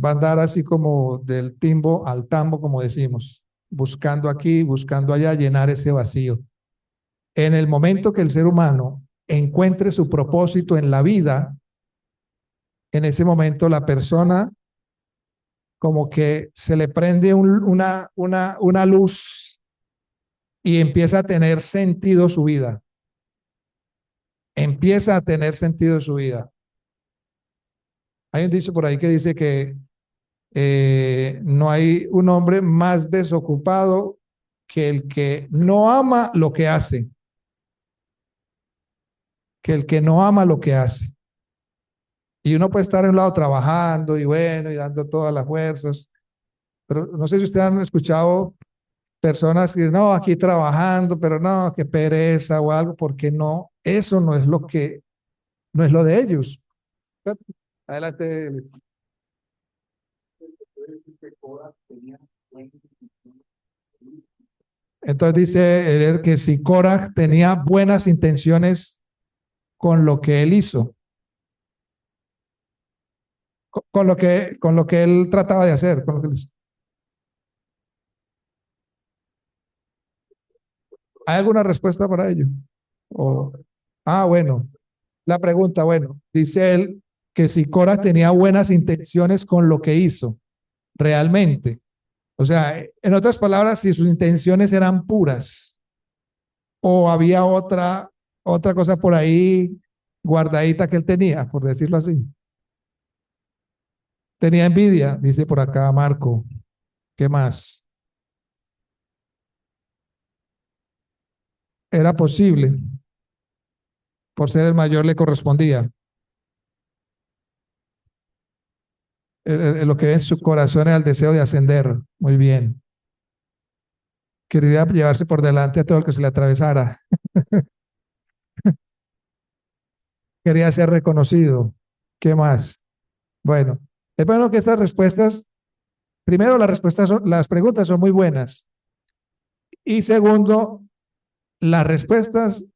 Va a andar así como del timbo al tambo, como decimos, buscando aquí, buscando allá, llenar ese vacío. En el momento que el ser humano encuentre su propósito en la vida, en ese momento la persona como que se le prende una luz y empieza a tener sentido su vida. Empieza a tener sentido su vida. Hay un dicho por ahí que dice que no hay un hombre más desocupado que el que no ama lo que hace, que el que no ama lo que hace. Y uno puede estar en un lado trabajando y bueno, y dando todas las fuerzas, pero no sé si ustedes han escuchado personas que no, aquí trabajando, pero no, qué pereza o algo, porque no, eso no es no es lo de ellos. Adelante. Entonces dice él que si Korah tenía buenas intenciones con lo que él hizo, con lo que él trataba de hacer, con lo que él hizo. ¿Hay alguna respuesta para ello? O, bueno, la pregunta, bueno, dice él que si Korah tenía buenas intenciones con lo que hizo, realmente. O sea, en otras palabras, si sus intenciones eran puras o había otra cosa por ahí guardadita que él tenía, por decirlo así. Tenía envidia, dice por acá Marco. ¿Qué más? Era posible, por ser el mayor le correspondía. Lo que ve en su corazón era el deseo de ascender. Muy bien. Quería llevarse por delante a todo el que se le atravesara. Quería ser reconocido. ¿Qué más? Bueno, es bueno que estas respuestas, primero las preguntas son muy buenas. Y segundo, las respuestas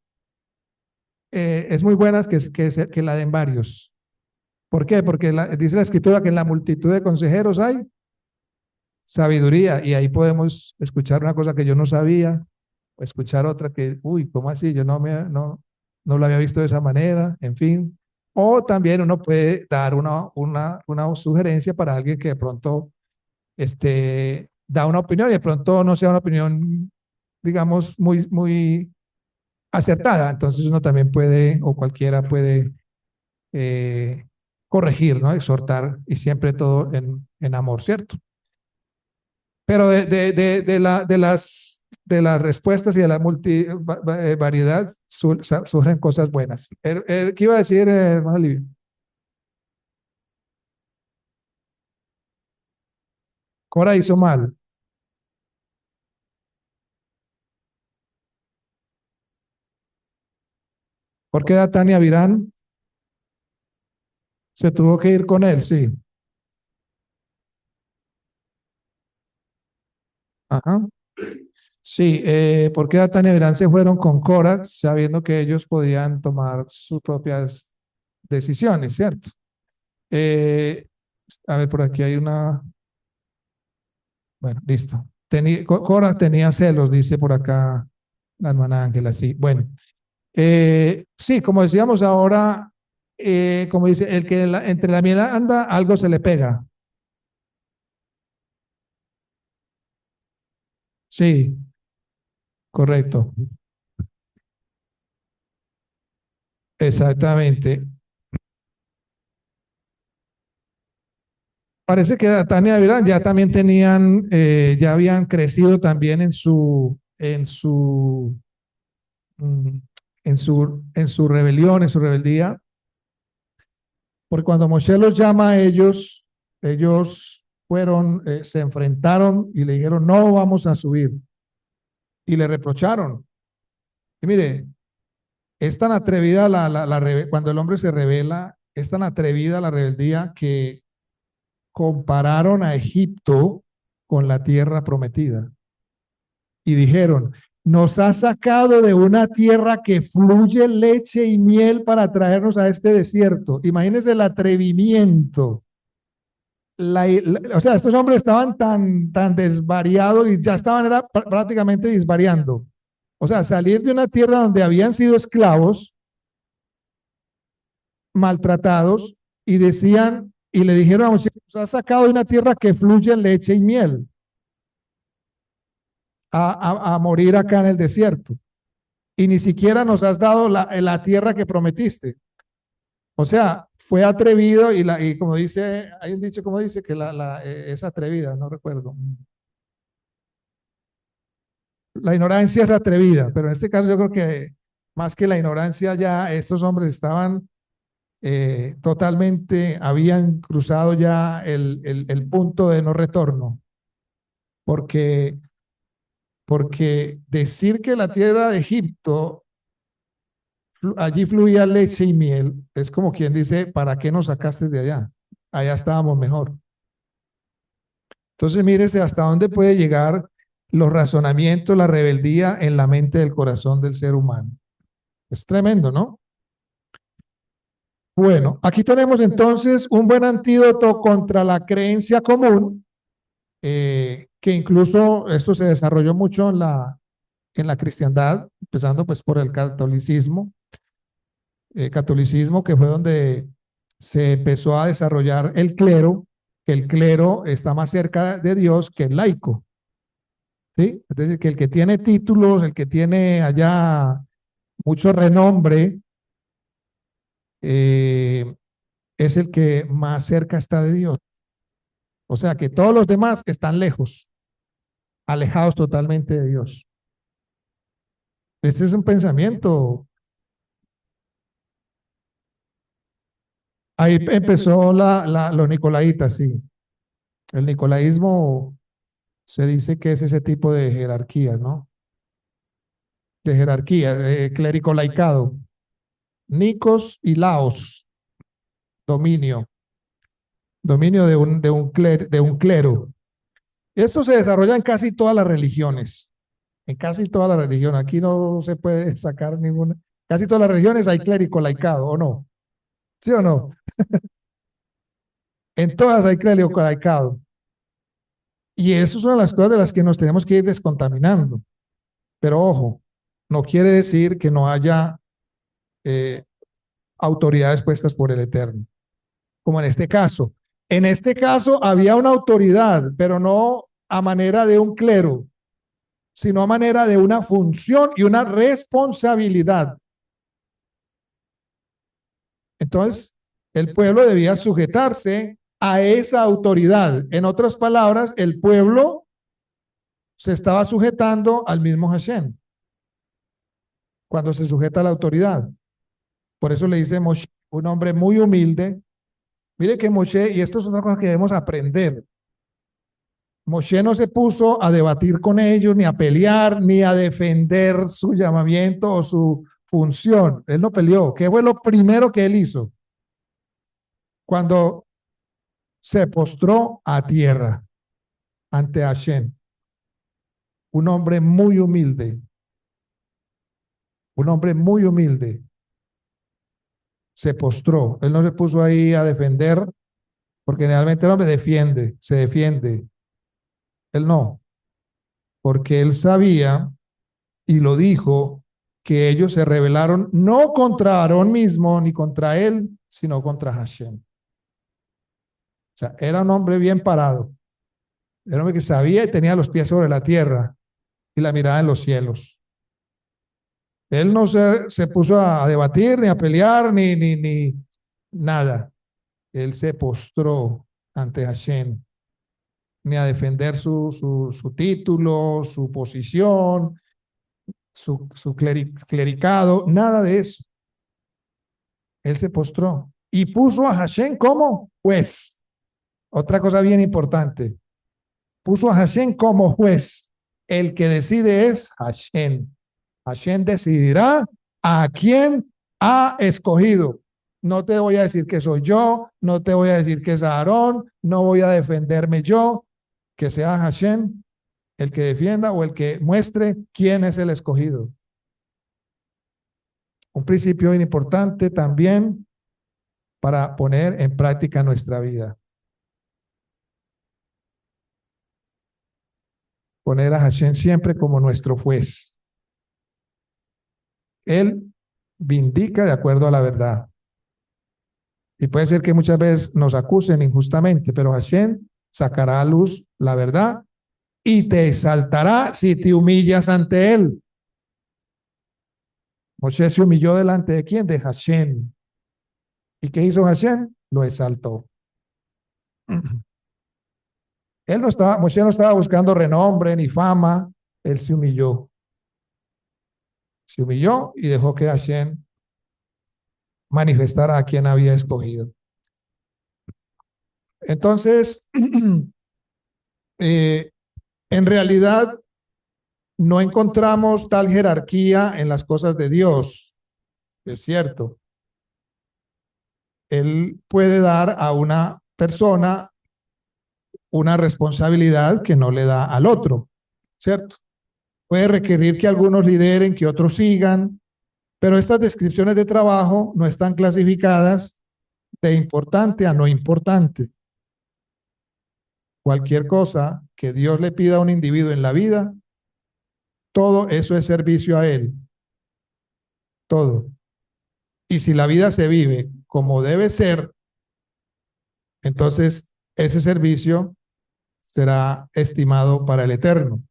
es muy buenas que la den varios. ¿Por qué? Porque dice la escritura que en la multitud de consejeros hay sabiduría y ahí podemos escuchar una cosa que yo no sabía o escuchar otra que, uy, ¿cómo así? Yo no lo había visto de esa manera, en fin. O también uno puede dar una sugerencia para alguien que de pronto da una opinión y de pronto no sea una opinión, digamos, muy acertada. Entonces uno también puede, o cualquiera puede eh, corregir, ¿no? Exhortar y siempre todo en amor, ¿cierto? Pero de las respuestas y de la variedad surgen cosas buenas. ¿Qué iba a decir, hermano Livio? Cora hizo mal. ¿Por qué Tania Virán se tuvo que ir con él? Sí. Ajá. Sí, ¿por qué Tania y Virán se fueron con Cora sabiendo que ellos podían tomar sus propias decisiones, ¿cierto? Eh, a ver, por aquí hay una. Bueno, listo. Cora tenía celos, dice por acá la hermana Ángela, sí. Bueno, sí, como decíamos ahora, como dice, el que entre la miel anda, algo se le pega. Sí, correcto. Exactamente. Parece que Tania y Virán ya también tenían, ya habían crecido también mm, en su rebelión, en su rebeldía, porque cuando Moshe los llama a ellos, ellos fueron, se enfrentaron y le dijeron, no vamos a subir. Y le reprocharon. Y mire, es tan atrevida cuando el hombre se revela, es tan atrevida la rebeldía que compararon a Egipto con la tierra prometida. Y dijeron, nos ha sacado de una tierra que fluye leche y miel para traernos a este desierto. Imagínense el atrevimiento. O sea, estos hombres estaban tan desvariados y ya estaban prácticamente desvariando. O sea, salir de una tierra donde habían sido esclavos, maltratados, y decían, y le dijeron a Moisés, nos ha sacado de una tierra que fluye leche y miel a morir acá en el desierto. Y ni siquiera nos has dado la tierra que prometiste. O sea, fue atrevido y como dice, hay un dicho como dice que es atrevida, no recuerdo. La ignorancia es atrevida, pero en este caso yo creo que más que la ignorancia ya estos hombres estaban totalmente, habían cruzado ya el punto de no retorno, porque, porque decir que la tierra de Egipto, allí fluía leche y miel, es como quien dice, ¿para qué nos sacaste de allá? Allá estábamos mejor. Entonces, mírese hasta dónde puede llegar los razonamientos, la rebeldía en la mente del corazón del ser humano. Es tremendo, ¿no? Bueno, aquí tenemos entonces un buen antídoto contra la creencia común, que incluso esto se desarrolló mucho en la cristiandad, empezando pues por el catolicismo que fue donde se empezó a desarrollar el clero, que el clero está más cerca de Dios que el laico, ¿sí? Es decir, que el que tiene títulos, el que tiene allá mucho renombre, eh, es el que más cerca está de Dios. O sea que todos los demás están lejos, alejados totalmente de Dios. Ese es un pensamiento. Ahí empezó los nicolaitas, sí. El nicolaísmo se dice que es ese tipo de jerarquía, ¿no? De jerarquía, clerico-laicado. Nicos y laos, dominio, dominio de un clero. Esto se desarrolla en casi todas las religiones, en casi todas las religiones. Aquí no se puede sacar ninguna. Casi todas las religiones hay clerico-laicado, ¿o no? ¿Sí o no? En todas hay clerico-laicado. Y eso es una de las cosas de las que nos tenemos que ir descontaminando. Pero ojo, no quiere decir que no haya eh, autoridades puestas por el Eterno, como en este caso. En este caso había una autoridad, pero no a manera de un clero, sino a manera de una función y una responsabilidad. Entonces, el pueblo debía sujetarse a esa autoridad. En otras palabras, el pueblo se estaba sujetando al mismo Hashem cuando se sujeta a la autoridad. Por eso le dice Moshe, un hombre muy humilde. Mire que Moshe, y esto es otra cosa que debemos aprender, Moshe no se puso a debatir con ellos, ni a pelear, ni a defender su llamamiento o su función. Él no peleó. ¿Qué fue lo primero que él hizo? Cuando se postró a tierra ante Hashem, un hombre muy humilde, un hombre muy humilde, se postró. Él no se puso ahí a defender, porque generalmente el hombre defiende, se defiende. Él no, porque él sabía y lo dijo que ellos se rebelaron no contra Aarón mismo ni contra él, sino contra Hashem. O sea, era un hombre bien parado, era un hombre que sabía y tenía los pies sobre la tierra y la mirada en los cielos. Él no se puso a debatir, ni a pelear, ni nada. Él se postró ante Hashem, ni a defender su título, su posición, su clericado, nada de eso. Él se postró y puso a Hashem como juez. Otra cosa bien importante, puso a Hashem como juez. El que decide es Hashem. Hashem decidirá a quién ha escogido. No te voy a decir que soy yo, no te voy a decir que es Aarón, no voy a defenderme yo, que sea Hashem el que defienda o el que muestre quién es el escogido. Un principio bien importante también para poner en práctica nuestra vida. Poner a Hashem siempre como nuestro juez. Él vindica de acuerdo a la verdad. Y puede ser que muchas veces nos acusen injustamente, pero Hashem sacará a luz la verdad y te exaltará si te humillas ante él. Moshe se humilló delante de quién? De Hashem. ¿Y qué hizo Hashem? Lo exaltó. Moshe no estaba buscando renombre ni fama, él se humilló. Se humilló y dejó que Hashem manifestara a quien había escogido. Entonces, en realidad no encontramos tal jerarquía en las cosas de Dios. Es cierto. Él puede dar a una persona una responsabilidad que no le da al otro, ¿cierto? Puede requerir que algunos lideren, que otros sigan, pero estas descripciones de trabajo no están clasificadas de importante a no importante. Cualquier cosa que Dios le pida a un individuo en la vida, todo eso es servicio a Él. Todo. Y si la vida se vive como debe ser, entonces ese servicio será estimado para el eterno.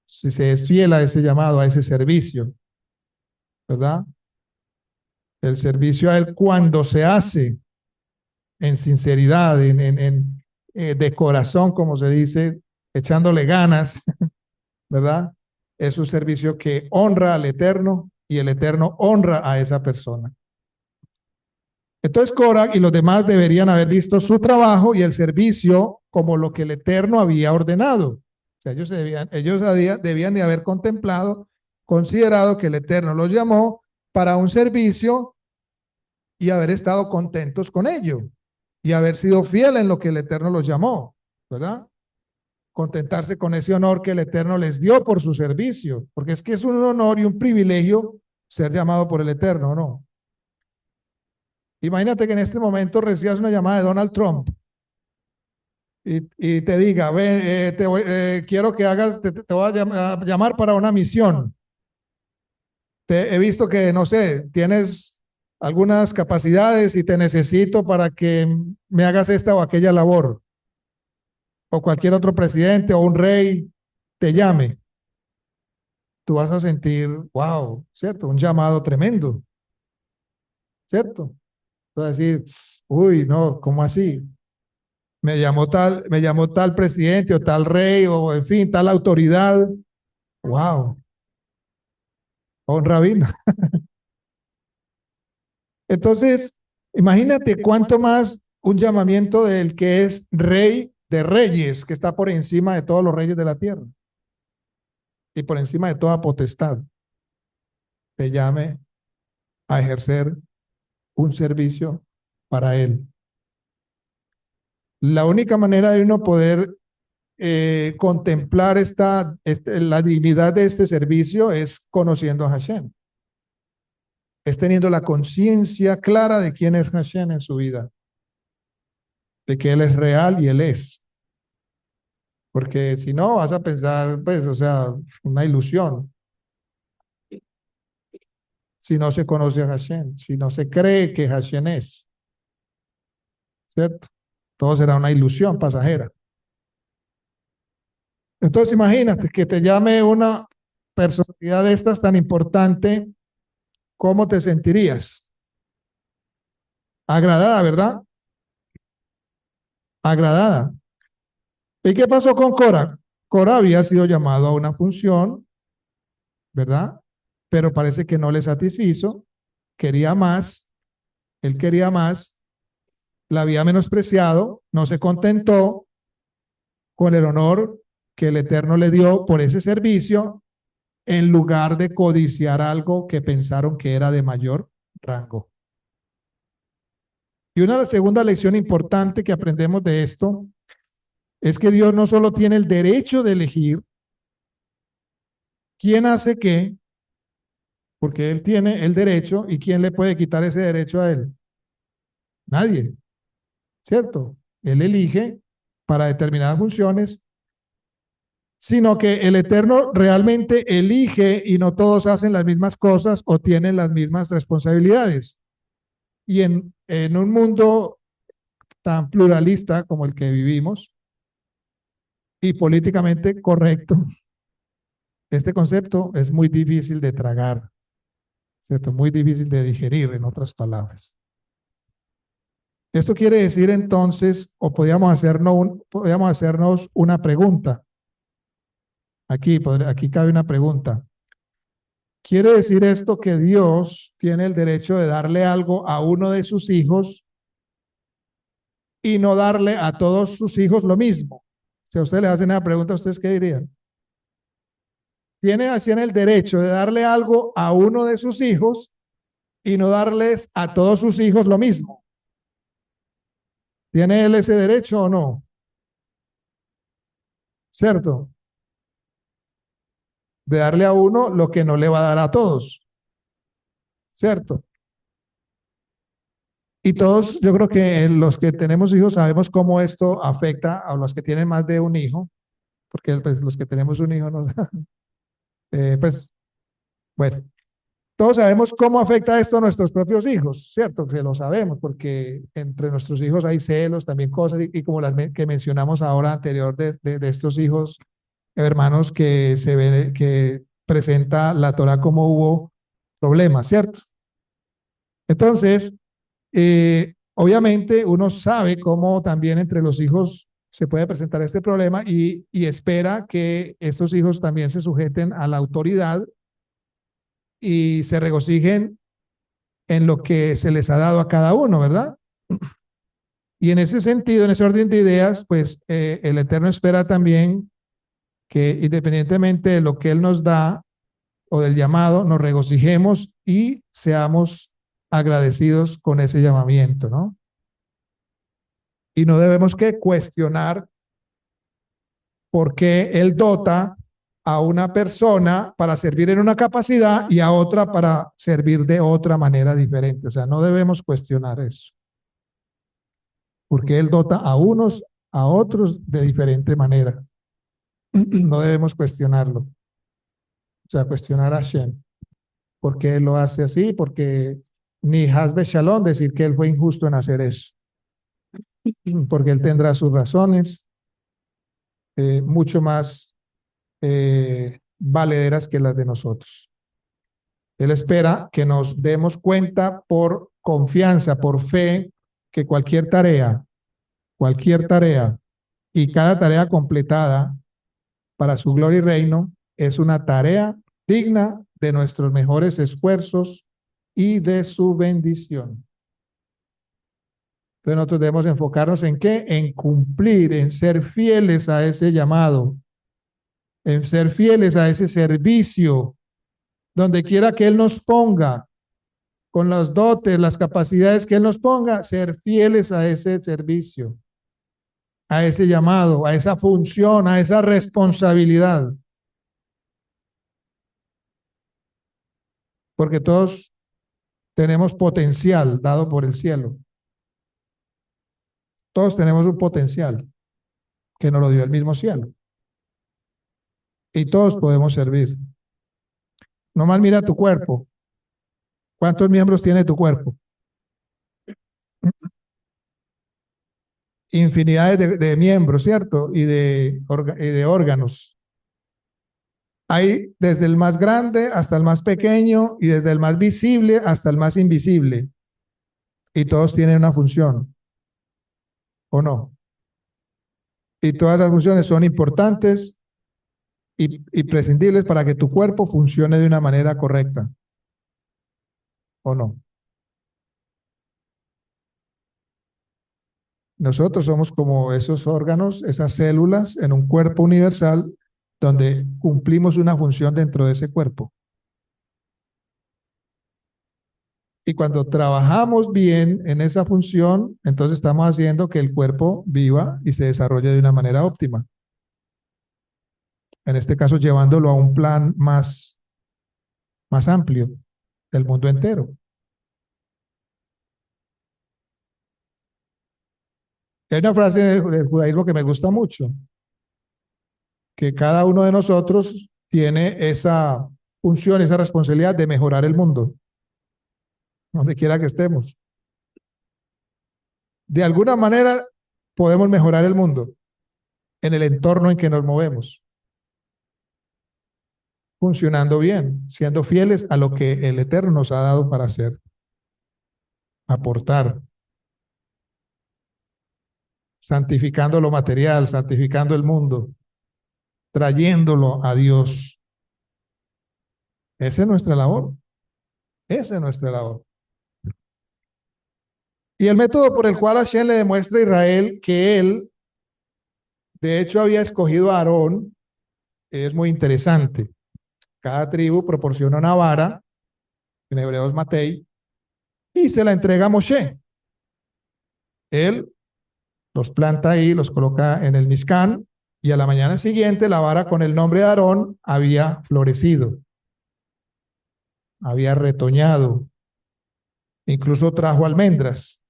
Si se es fiel a ese llamado, a ese servicio, ¿verdad? El servicio a Él cuando se hace en sinceridad, de corazón, como se dice, echándole ganas, ¿verdad? Es un servicio que honra al Eterno y el Eterno honra a esa persona. Entonces Cora y los demás deberían haber visto su trabajo y el servicio como lo que el Eterno había ordenado. O sea, debían de haber contemplado, considerado que el Eterno los llamó para un servicio y haber estado contentos con ello y haber sido fiel en lo que el Eterno los llamó, ¿verdad? Contentarse con ese honor que el Eterno les dio por su servicio, porque es que es un honor y un privilegio ser llamado por el Eterno, ¿no? Imagínate que en este momento recibas una llamada de Donald Trump y te diga, ven, quiero que hagas, te voy a llamar para una misión. He visto que, no sé, tienes algunas capacidades y te necesito para que me hagas esta o aquella labor, o cualquier otro presidente o un rey te llame, tú vas a sentir, wow, ¿cierto? Un llamado tremendo, ¿cierto? Vas a decir, uy, no, ¿cómo así? Me llamó tal presidente o tal rey o en fin, tal autoridad, wow, o un rabino. Entonces, imagínate cuánto más un llamamiento del que es rey de reyes, que está por encima de todos los reyes de la tierra y por encima de toda potestad, te llame a ejercer un servicio para él. La única manera de uno poder contemplar la dignidad de este servicio es conociendo a Hashem, es teniendo la conciencia clara de quién es Hashem en su vida, de que Él es real y Él es. Porque si no, vas a pensar, pues, o sea, una ilusión. Si no se conoce a Hashem, si no se cree que Hashem es, ¿cierto? Todo será una ilusión pasajera. Entonces, imagínate que te llame una personalidad de estas tan importante, ¿cómo te sentirías? Agradada, ¿verdad? Agradada. ¿Y qué pasó con Cora? Cora había sido llamado a una función, ¿verdad? Pero parece que no le satisfizo, quería más, él quería más, la había menospreciado, no se contentó con el honor que el Eterno le dio por ese servicio, en lugar de codiciar algo que pensaron que era de mayor rango. Y una segunda lección importante que aprendemos de esto es que Dios no solo tiene el derecho de elegir quién hace qué, porque Él tiene el derecho y quién le puede quitar ese derecho a Él. Nadie, ¿cierto? Él elige para determinadas funciones, sino que el Eterno realmente elige y no todos hacen las mismas cosas o tienen las mismas responsabilidades. Y en un mundo tan pluralista como el que vivimos y políticamente correcto, este concepto es muy difícil de tragar, ¿cierto? Muy difícil de digerir, en otras palabras. Esto quiere decir entonces, o podríamos hacernos una pregunta. Aquí cabe una pregunta. ¿Quiere decir esto que Dios tiene el derecho de darle algo a uno de sus hijos y no darle a todos sus hijos lo mismo? Si a usted le hacen una pregunta, ¿ustedes qué dirían? ¿Tiene así en el derecho de darle algo a uno de sus hijos y no darles a todos sus hijos lo mismo? ¿Tiene él ese derecho o no? ¿Cierto? De darle a uno lo que no le va a dar a todos. ¿Cierto? Y todos, yo creo que los que tenemos hijos sabemos cómo esto afecta a los que tienen más de un hijo, porque pues, los que tenemos un hijo, pues bueno, todos sabemos cómo afecta esto a nuestros propios hijos, ¿cierto? Que lo sabemos, porque entre nuestros hijos hay celos, también cosas, y como las que mencionamos ahora anterior de estos hijos, hermanos, que se ve, que presenta la Torah como hubo problemas, ¿cierto? Entonces, obviamente uno sabe cómo también entre los hijos se puede presentar este problema y espera que estos hijos también se sujeten a la autoridad y se regocijen en lo que se les ha dado a cada uno, ¿verdad? Y en ese sentido, en ese orden de ideas, pues el Eterno espera también que independientemente de lo que Él nos da o del llamado, nos regocijemos y seamos agradecidos con ese llamamiento, ¿no? Y no debemos que cuestionar por qué Él dota a una persona para servir en una capacidad y a otra para servir de otra manera diferente. O sea, no debemos cuestionar eso. Porque Él dota a unos a otros de diferente manera. No debemos cuestionarlo, o sea, cuestionar a Hashem. ¿Por qué él lo hace así? Porque ni Hasbe Shalom decir que él fue injusto en hacer eso, porque él tendrá sus razones mucho más valederas que las de nosotros. Él espera que nos demos cuenta por confianza, por fe, que cualquier tarea y cada tarea completada para su gloria y reino es una tarea digna de nuestros mejores esfuerzos y de su bendición. Entonces nosotros debemos enfocarnos en qué, en cumplir, en ser fieles a ese llamado, en ser fieles a ese servicio, donde quiera que Él nos ponga, con los dotes, las capacidades que Él nos ponga, ser fieles a ese servicio, a ese llamado, a esa función, a esa responsabilidad. Porque todos tenemos potencial dado por el cielo. Todos tenemos un potencial que nos lo dio el mismo cielo. Y todos podemos servir. Nomás mira tu cuerpo. ¿Cuántos miembros tiene tu cuerpo? Infinidades de miembros, ¿cierto? Y de órganos. Hay desde el más grande hasta el más pequeño y desde el más visible hasta el más invisible. Y todos tienen una función, ¿o no? Y todas las funciones son importantes y prescindibles para que tu cuerpo funcione de una manera correcta, ¿o no? Nosotros somos como esos órganos, esas células en un cuerpo universal donde cumplimos una función dentro de ese cuerpo. Y cuando trabajamos bien en esa función, entonces estamos haciendo que el cuerpo viva y se desarrolle de una manera óptima. En este caso, llevándolo a un plan más amplio del mundo entero. Y hay una frase del judaísmo que me gusta mucho, que cada uno de nosotros tiene esa función, esa responsabilidad de mejorar el mundo, donde quiera que estemos. De alguna manera podemos mejorar el mundo en el entorno en que nos movemos, funcionando bien, siendo fieles a lo que el Eterno nos ha dado para hacer, aportar, santificando lo material, santificando el mundo, trayéndolo a Dios. Esa es nuestra labor. Esa es nuestra labor. Y el método por el cual Hashem le demuestra a Israel que él, de hecho, había escogido a Aarón es muy interesante. Cada tribu proporciona una vara, en hebreo es Matei, y se la entrega a Moshe. Él los planta ahí, los coloca en el Mizcán, y a la mañana siguiente la vara con el nombre de Aarón había florecido, había retoñado, incluso trajo almendras.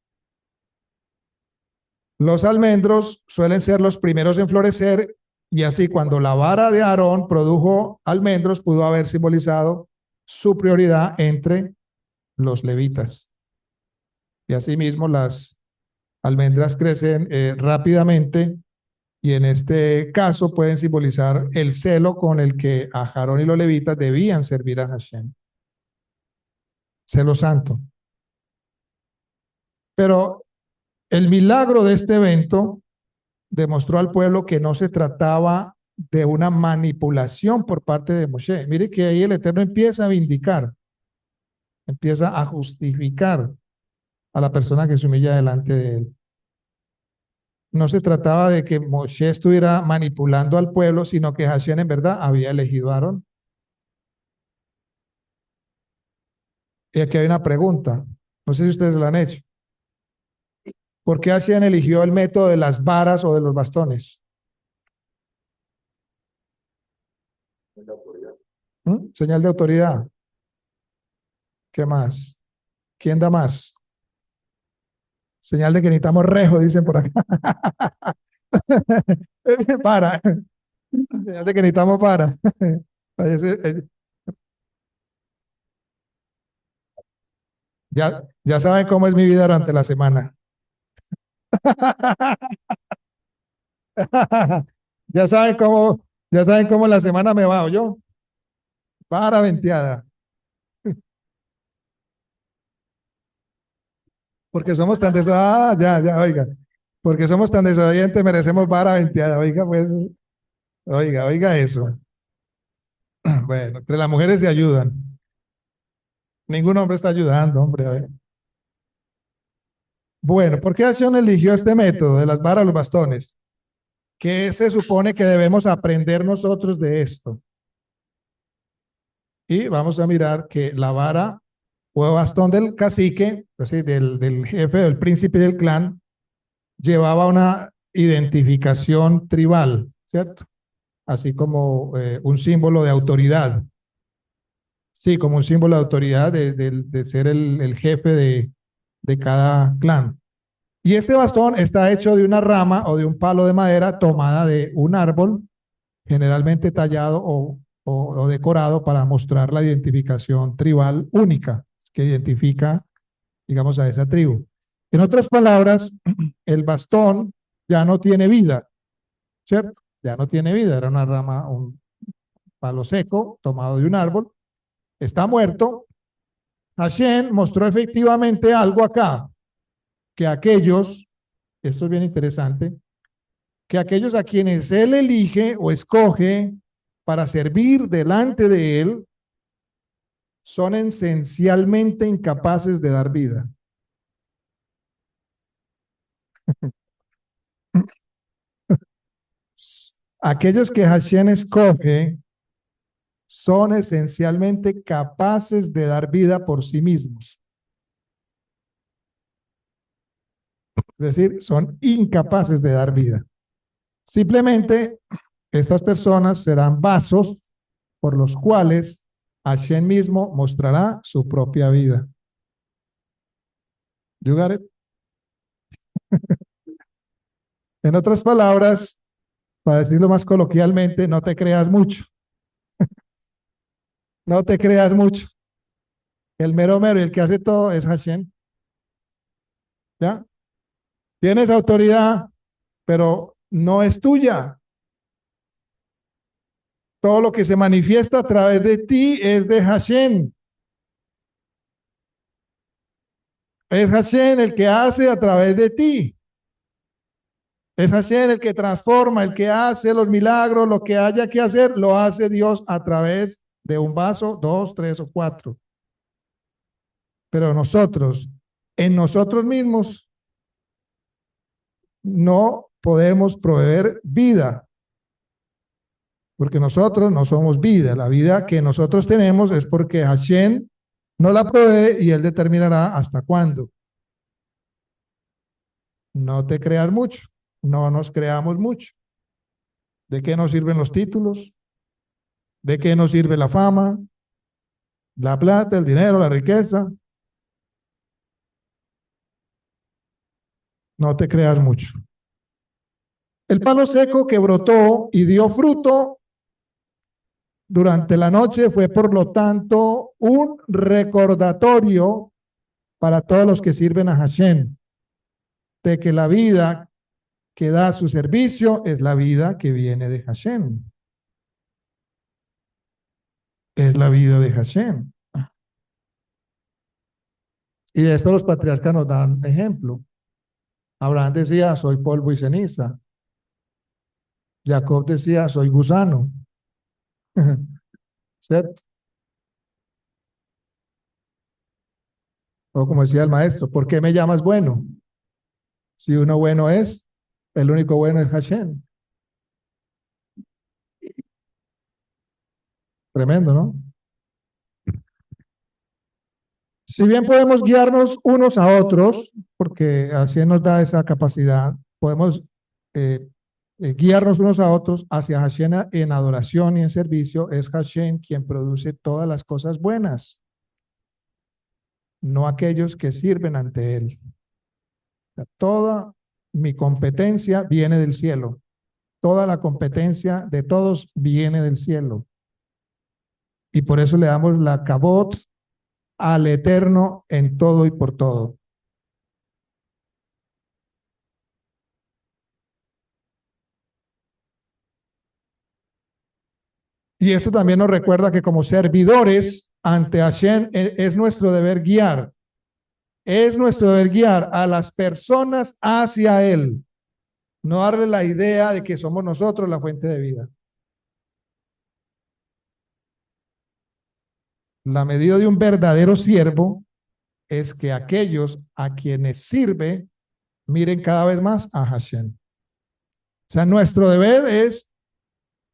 Los almendros suelen ser los primeros en florecer y así cuando la vara de Aarón produjo almendros pudo haber simbolizado su prioridad entre los levitas. Y asimismo las almendras crecen rápidamente y en este caso pueden simbolizar el celo con el que a Aarón y los levitas debían servir a Hashem. Celo santo. Pero el milagro de este evento demostró al pueblo que no se trataba de una manipulación por parte de Moshe. Mire que ahí el Eterno empieza a vindicar, empieza a justificar a la persona que se humilla delante de él. No se trataba de que Moshe estuviera manipulando al pueblo, sino que Hashem en verdad había elegido a Aarón. Y aquí hay una pregunta, no sé si ustedes lo han hecho. ¿Por qué Hashem eligió el método de las varas o de los bastones? Señal de autoridad. ¿Qué más? ¿Quién da más? Señal de que necesitamos rejo, dicen por acá. Para, ya sé que necesitamos para. Ya saben cómo es mi vida durante la semana. Ya saben cómo, ya saben cómo la semana me va, ¿o yo? Para venteada. Porque somos tan oiga. Porque somos tan desobedientes, merecemos vara venteada. Oiga, pues, oiga eso. Bueno, entre las mujeres se ayudan. Ningún hombre está ayudando, hombre. A ver. Bueno, ¿por qué Acción eligió este método de las varas a los bastones? ¿Qué se supone que debemos aprender nosotros de esto? Y vamos a mirar que la vara o bastón del cacique, así, del jefe, del príncipe del clan, llevaba una identificación tribal, ¿cierto? Así como un símbolo de autoridad. Sí, como un símbolo de autoridad de ser el jefe de cada clan. Y este bastón está hecho de una rama o de un palo de madera tomada de un árbol, generalmente tallado o decorado para mostrar la identificación tribal única que identifica, digamos, a esa tribu. En otras palabras, el bastón ya no tiene vida, ¿cierto? Ya no tiene vida, era una rama, un palo seco tomado de un árbol, está muerto. Hashem mostró efectivamente algo acá, que aquellos, esto es bien interesante, que aquellos a quienes él elige o escoge para servir delante de él son esencialmente incapaces de dar vida. Aquellos que Hashem escoge son esencialmente capaces de dar vida por sí mismos. Es decir, son incapaces de dar vida. Simplemente estas personas serán vasos por los cuales Hashem mismo mostrará su propia vida. You got it? En otras palabras, para decirlo más coloquialmente, no te creas mucho. No te creas mucho. El mero mero y el que hace todo es Hashem. ¿Ya? Tienes autoridad, pero no es tuya. Todo lo que se manifiesta a través de ti es de Hashem. Es Hashem el que hace a través de ti. Es Hashem el que transforma, el que hace los milagros, lo que haya que hacer, lo hace Dios a través de un vaso, dos, tres o cuatro. Pero nosotros, en nosotros mismos, no podemos proveer vida, porque nosotros no somos vida. La vida que nosotros tenemos es porque Hashem no la provee y Él determinará hasta cuándo. No te creas mucho, no nos creamos mucho. ¿De qué nos sirven los títulos? ¿De qué nos sirve la fama, la plata, el dinero, la riqueza? No te creas mucho. El palo seco que brotó y dio fruto durante la noche fue, por lo tanto, un recordatorio para todos los que sirven a Hashem de que la vida que da su servicio es la vida que viene de Hashem. Es la vida de Hashem. Y de esto los patriarcas nos dan ejemplo. Abraham decía, soy polvo y ceniza. Jacob decía, soy gusano. ¿Cierto? O como decía el maestro, ¿por qué me llamas bueno? Si uno bueno es, el único bueno es Hashem. Tremendo, ¿no? Si bien podemos guiarnos unos a otros, porque así nos da esa capacidad, podemos eh, guiarnos unos a otros hacia Hashem en adoración y en servicio, es Hashem quien produce todas las cosas buenas, no aquellos que sirven ante Él. O sea, toda Mi competencia viene del cielo. Toda la competencia de todos viene del cielo. Y por eso le damos la cabot al Eterno en todo y por todo. Y esto también nos recuerda que como servidores ante Hashem es nuestro deber guiar. Es nuestro deber guiar a las personas hacia Él. No darle la idea de que somos nosotros la fuente de vida. La medida de un verdadero siervo es que aquellos a quienes sirve miren cada vez más a Hashem. O sea, nuestro deber es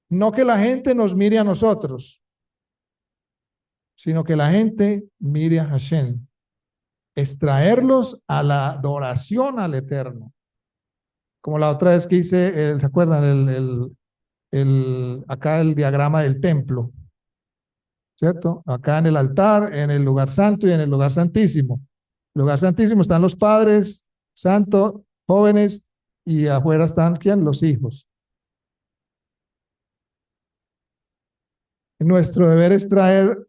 no que la gente nos mire a nosotros, sino que la gente mire a Hashem. Extraerlos a la adoración al Eterno. Como la otra vez que hice, ¿se acuerdan? Acá el diagrama del templo, ¿cierto? Acá en el altar, en el lugar santo y en el lugar santísimo. El lugar santísimo están los padres, santos, jóvenes, y afuera están, ¿quién? Los hijos. Nuestro deber es traer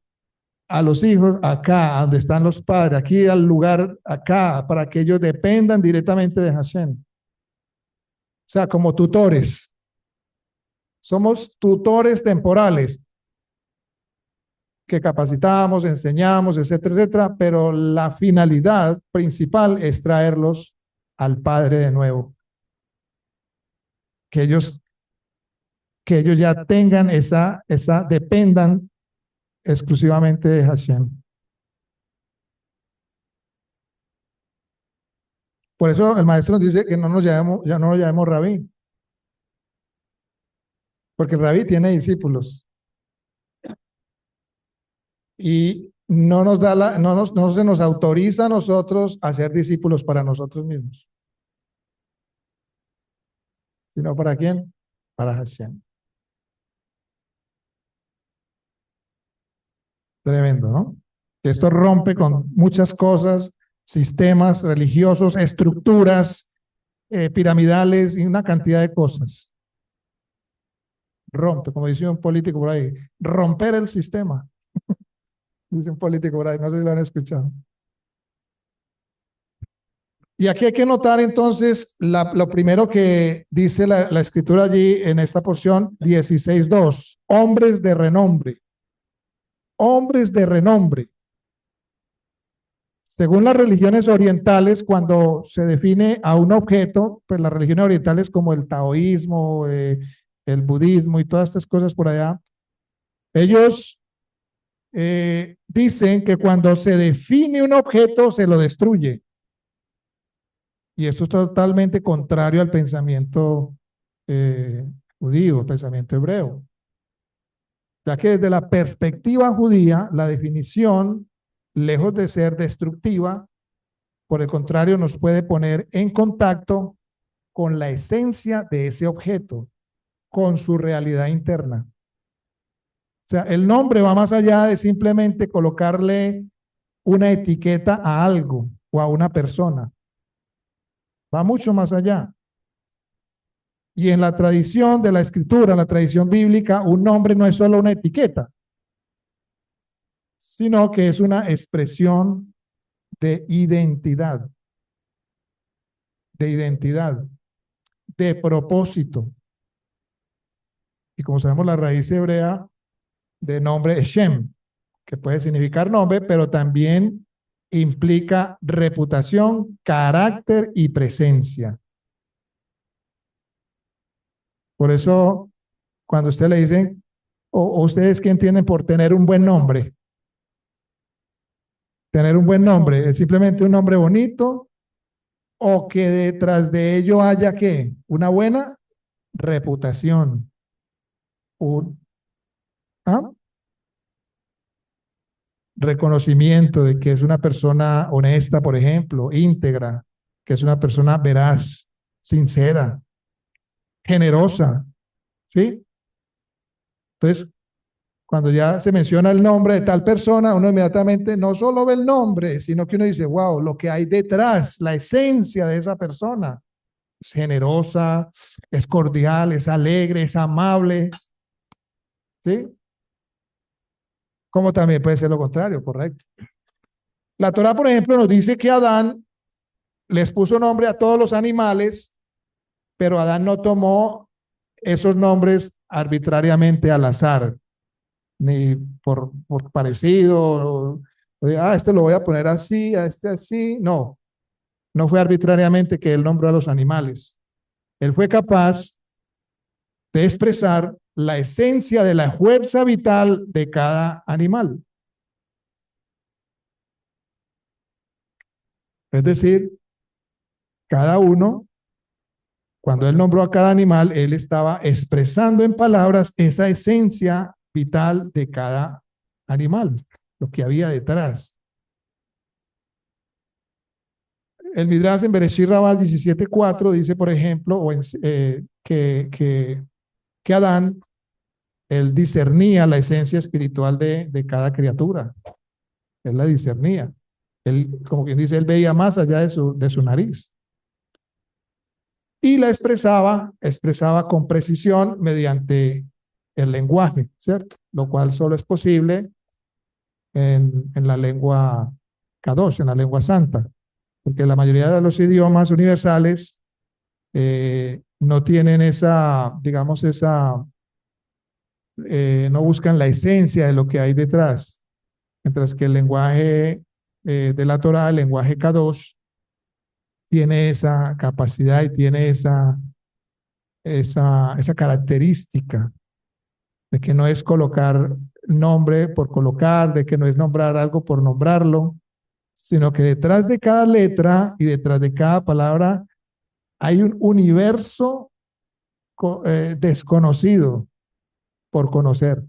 a los hijos acá, donde están los padres, aquí al lugar acá, para que ellos dependan directamente de Hashem. O sea, como tutores. Somos tutores temporales que capacitamos, enseñamos, etcétera, etcétera, pero la finalidad principal es traerlos al Padre de nuevo. Que ellos, que ellos ya tengan dependan exclusivamente de Hashem. Por eso el maestro nos dice que no nos llamemos, ya no nos llamemos rabí, porque el rabí tiene discípulos y no se nos autoriza a nosotros a ser discípulos para nosotros mismos, sino para quién, para Hashem. Tremendo, ¿no? Esto rompe con muchas cosas, sistemas religiosos, estructuras piramidales y una cantidad de cosas. Rompe, como dice un político por ahí, romper el sistema. Dice un político por ahí, no sé si lo han escuchado. Y aquí hay que notar entonces lo primero que dice la escritura allí en esta porción 16.2, hombres de renombre. Hombres de renombre. Según las religiones orientales, cuando se define a un objeto, pues las religiones orientales como el taoísmo, el budismo y todas estas cosas por allá, ellos dicen que cuando se define un objeto se lo destruye. Y esto es totalmente contrario al pensamiento judío, el pensamiento hebreo. Ya que desde la perspectiva judía, la definición, lejos de ser destructiva, por el contrario, nos puede poner en contacto con la esencia de ese objeto, con su realidad interna. O sea, el nombre va más allá de simplemente colocarle una etiqueta a algo o a una persona. Va mucho más allá. Y en la tradición de la escritura, la tradición bíblica, un nombre no es solo una etiqueta, sino que es una expresión de identidad, de propósito. Y como sabemos, la raíz hebrea de nombre es Shem, que puede significar nombre, pero también implica reputación, carácter y presencia. Por eso, cuando usted le dicen, o ustedes qué entienden por tener un buen nombre, tener un buen nombre, ¿es simplemente un nombre bonito o que detrás de ello haya qué? Una buena reputación. Un ¿ah? Reconocimiento de que es una persona honesta, por ejemplo, íntegra, que es una persona veraz, sincera, generosa, ¿sí? Entonces, cuando ya se menciona el nombre de tal persona, uno inmediatamente no solo ve el nombre, sino que uno dice, wow, lo que hay detrás, la esencia de esa persona. es generosa, es cordial, es alegre, es amable, ¿sí? Como también puede ser lo contrario, correcto. La Torah, por ejemplo, nos dice que Adán les puso nombre a todos los animales, pero Adán no tomó esos nombres arbitrariamente al azar, ni por parecido, este lo voy a poner así, a este así. No, no fue arbitrariamente que él nombró a los animales. Él fue capaz de expresar la esencia de la fuerza vital de cada animal. Es decir, cada uno, cuando él nombró a cada animal, él estaba expresando en palabras esa esencia vital de cada animal, lo que había detrás. El Midrash en Bereshit Rabá 17:4 dice, por ejemplo, que Adán, él discernía la esencia espiritual de cada criatura. Él la discernía. Él, como quien dice, él veía más allá de su nariz. Y la expresaba con precisión mediante el lenguaje, ¿cierto? Lo cual solo es posible en la lengua Kadosh, en la lengua santa, porque la mayoría de los idiomas universales no tienen esa, digamos, no buscan la esencia de lo que hay detrás, mientras que el lenguaje de la Torah, el lenguaje Kadosh, tiene esa capacidad y tiene esa característica de que no es colocar nombre por colocar, de que no es nombrar algo por nombrarlo, sino que detrás de cada letra y detrás de cada palabra hay un universo desconocido por conocer.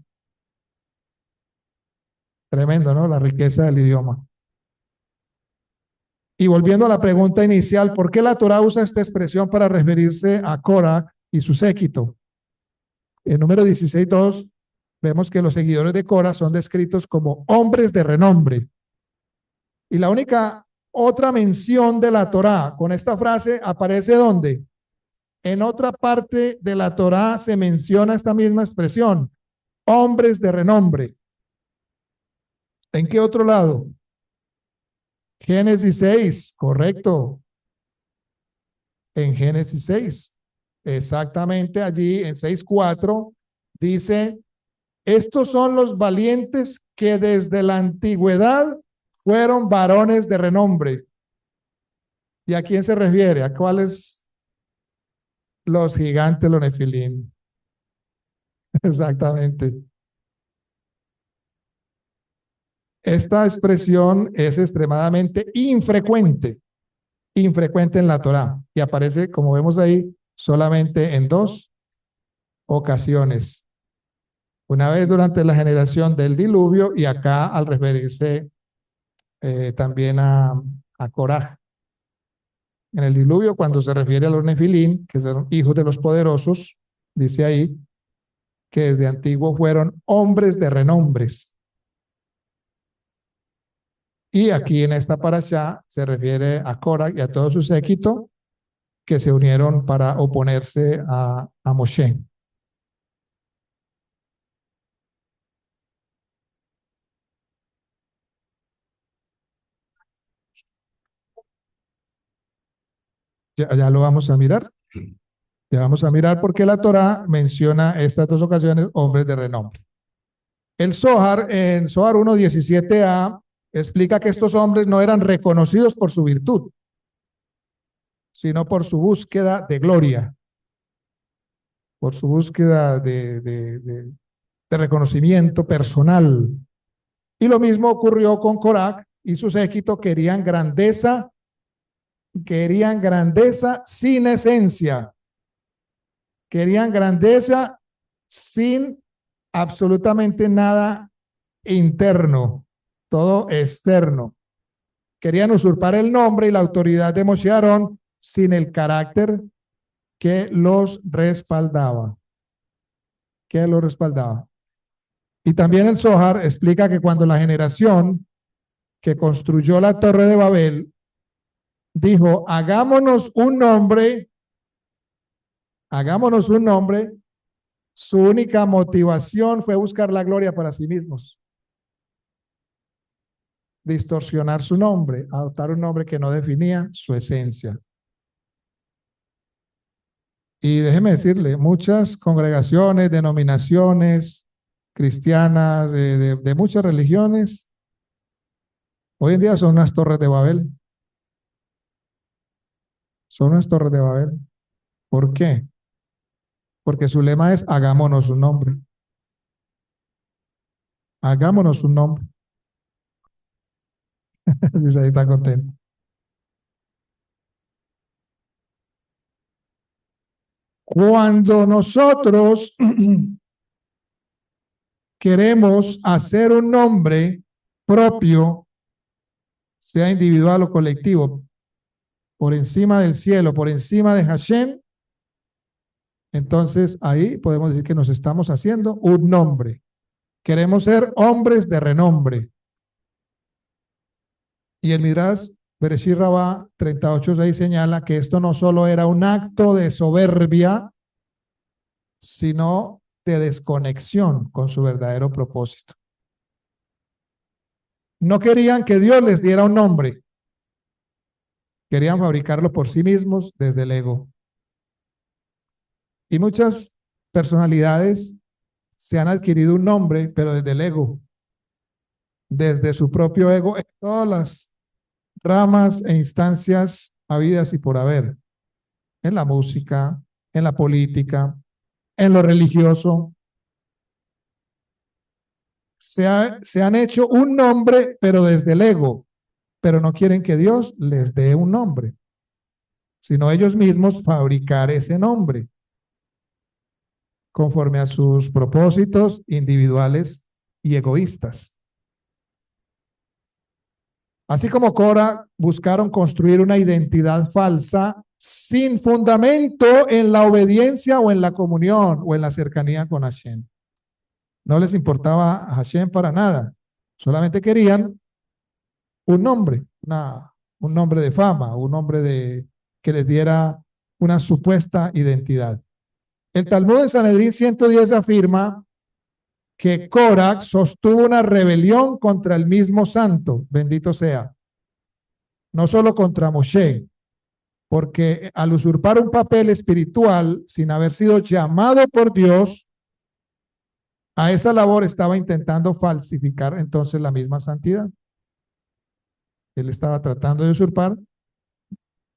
Tremendo, ¿no? La riqueza del idioma. Y volviendo a la pregunta inicial, ¿por qué la Torah usa esta expresión para referirse a Korah y su séquito? En número 16:2 vemos que los seguidores de Korah son descritos como hombres de renombre. Y la única otra mención de la Torah con esta frase aparece ¿dónde? En otra parte de la Torah se menciona esta misma expresión, hombres de renombre. ¿En qué otro lado? Génesis 6, correcto. En Génesis 6, exactamente allí en 6:4 dice, estos son los valientes que desde la antigüedad fueron varones de renombre. ¿Y a quién se refiere? ¿A cuáles? Los gigantes, los nefilim. Exactamente. Esta expresión es extremadamente infrecuente en la Torá y aparece, como vemos ahí, solamente en dos ocasiones. Una vez durante la generación del diluvio y acá al referirse también a Coraj. En el diluvio, cuando se refiere a los nefilim, que son hijos de los poderosos, dice ahí que desde antiguo fueron hombres de renombres. Y aquí en esta parashá se refiere a Korah y a todo su séquito que se unieron para oponerse a Moshe. Ya lo vamos a mirar. Ya vamos a mirar por qué la Torá menciona estas dos ocasiones hombres de renombre. El Zohar, en Zohar 1:17a, explica que estos hombres no eran reconocidos por su virtud, sino por su búsqueda de gloria, por su búsqueda de reconocimiento personal. Y lo mismo ocurrió con Coraj y su séquito, querían grandeza sin esencia, querían grandeza sin absolutamente nada interno, todo externo. Querían usurpar el nombre y la autoridad de Moshe Aarón sin el carácter que los respaldaba. Que los respaldaba. Y también el Zohar explica que cuando la generación que construyó la Torre de Babel dijo, hagámonos un nombre Hagámonos un nombre. Su única motivación fue buscar la gloria para sí mismos, distorsionar su nombre, adoptar un nombre que no definía su esencia. Y déjeme decirle, muchas congregaciones, denominaciones cristianas, de muchas religiones, hoy en día son unas torres de Babel. Son unas torres de Babel. ¿Por qué? Porque su lema es hagámonos un nombre. Hagámonos un nombre. Dice ahí está contento. Cuando nosotros queremos hacer un nombre propio, sea individual o colectivo, por encima del cielo, por encima de Hashem, entonces ahí podemos decir que nos estamos haciendo un nombre. Queremos ser hombres de renombre. Y el Midrash Bereshit Rabá 38:6 señala que esto no solo era un acto de soberbia, sino de desconexión con su verdadero propósito. No querían que Dios les diera un nombre, querían fabricarlo por sí mismos desde el ego. Y muchas personalidades se han adquirido un nombre, pero desde el ego, desde su propio ego, en todas las ramas e instancias habidas y por haber, en la música, en la política, en lo religioso. Se han hecho un nombre, pero desde el ego, pero no quieren que Dios les dé un nombre, sino ellos mismos fabricar ese nombre conforme a sus propósitos individuales y egoístas. Así como Cora buscaron construir una identidad falsa sin fundamento en la obediencia o en la comunión o en la cercanía con Hashem. No les importaba a Hashem para nada. Solamente querían un nombre, un nombre de fama, un nombre que les diera una supuesta identidad. El Talmud en Sanedrín 110 afirma que Corach sostuvo una rebelión contra el mismo santo, bendito sea, no solo contra Moshe, porque al usurpar un papel espiritual sin haber sido llamado por Dios, a esa labor estaba intentando falsificar entonces la misma santidad. Él estaba tratando de usurpar,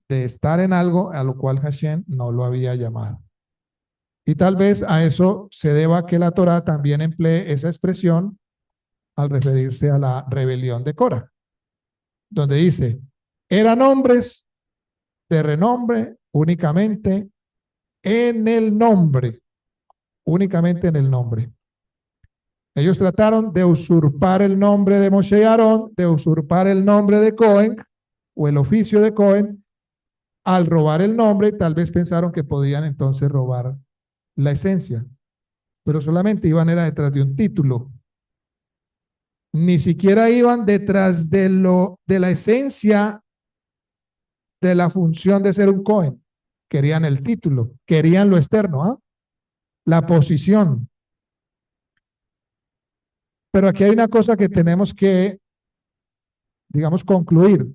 de estar en algo a lo cual Hashem no lo había llamado. Y tal vez a eso se deba que la Torá también emplee esa expresión al referirse a la rebelión de Cora, donde dice, eran hombres de renombre únicamente en el nombre, únicamente en el nombre. Ellos trataron de usurpar el nombre de Moshe y Aarón, de usurpar el nombre de Cohen o el oficio de Cohen. Al robar el nombre, tal vez pensaron que podían entonces robar la esencia, pero solamente iban era detrás de un título. Ni siquiera iban detrás de la esencia de la función de ser un Cohen. Querían el título, querían lo externo, ¿ah? La posición. Pero aquí hay una cosa que tenemos que, digamos, concluir.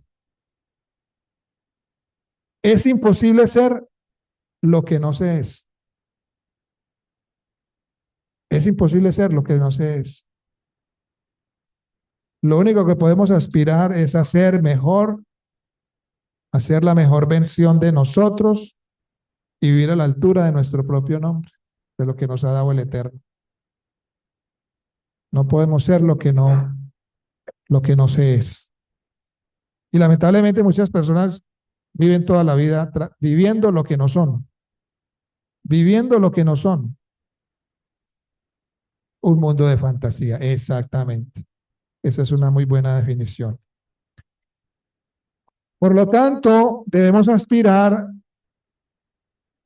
Es imposible ser lo que no se es. Es imposible ser lo que no se es. Lo único que podemos aspirar es a ser mejor, a ser la mejor versión de nosotros y vivir a la altura de nuestro propio nombre, de lo que nos ha dado el Eterno. No podemos ser lo que no se es. Y lamentablemente muchas personas viven toda la vida viviendo lo que no son. Viviendo lo que no son. Un mundo de fantasía, exactamente. Esa es una muy buena definición. Por lo tanto, debemos aspirar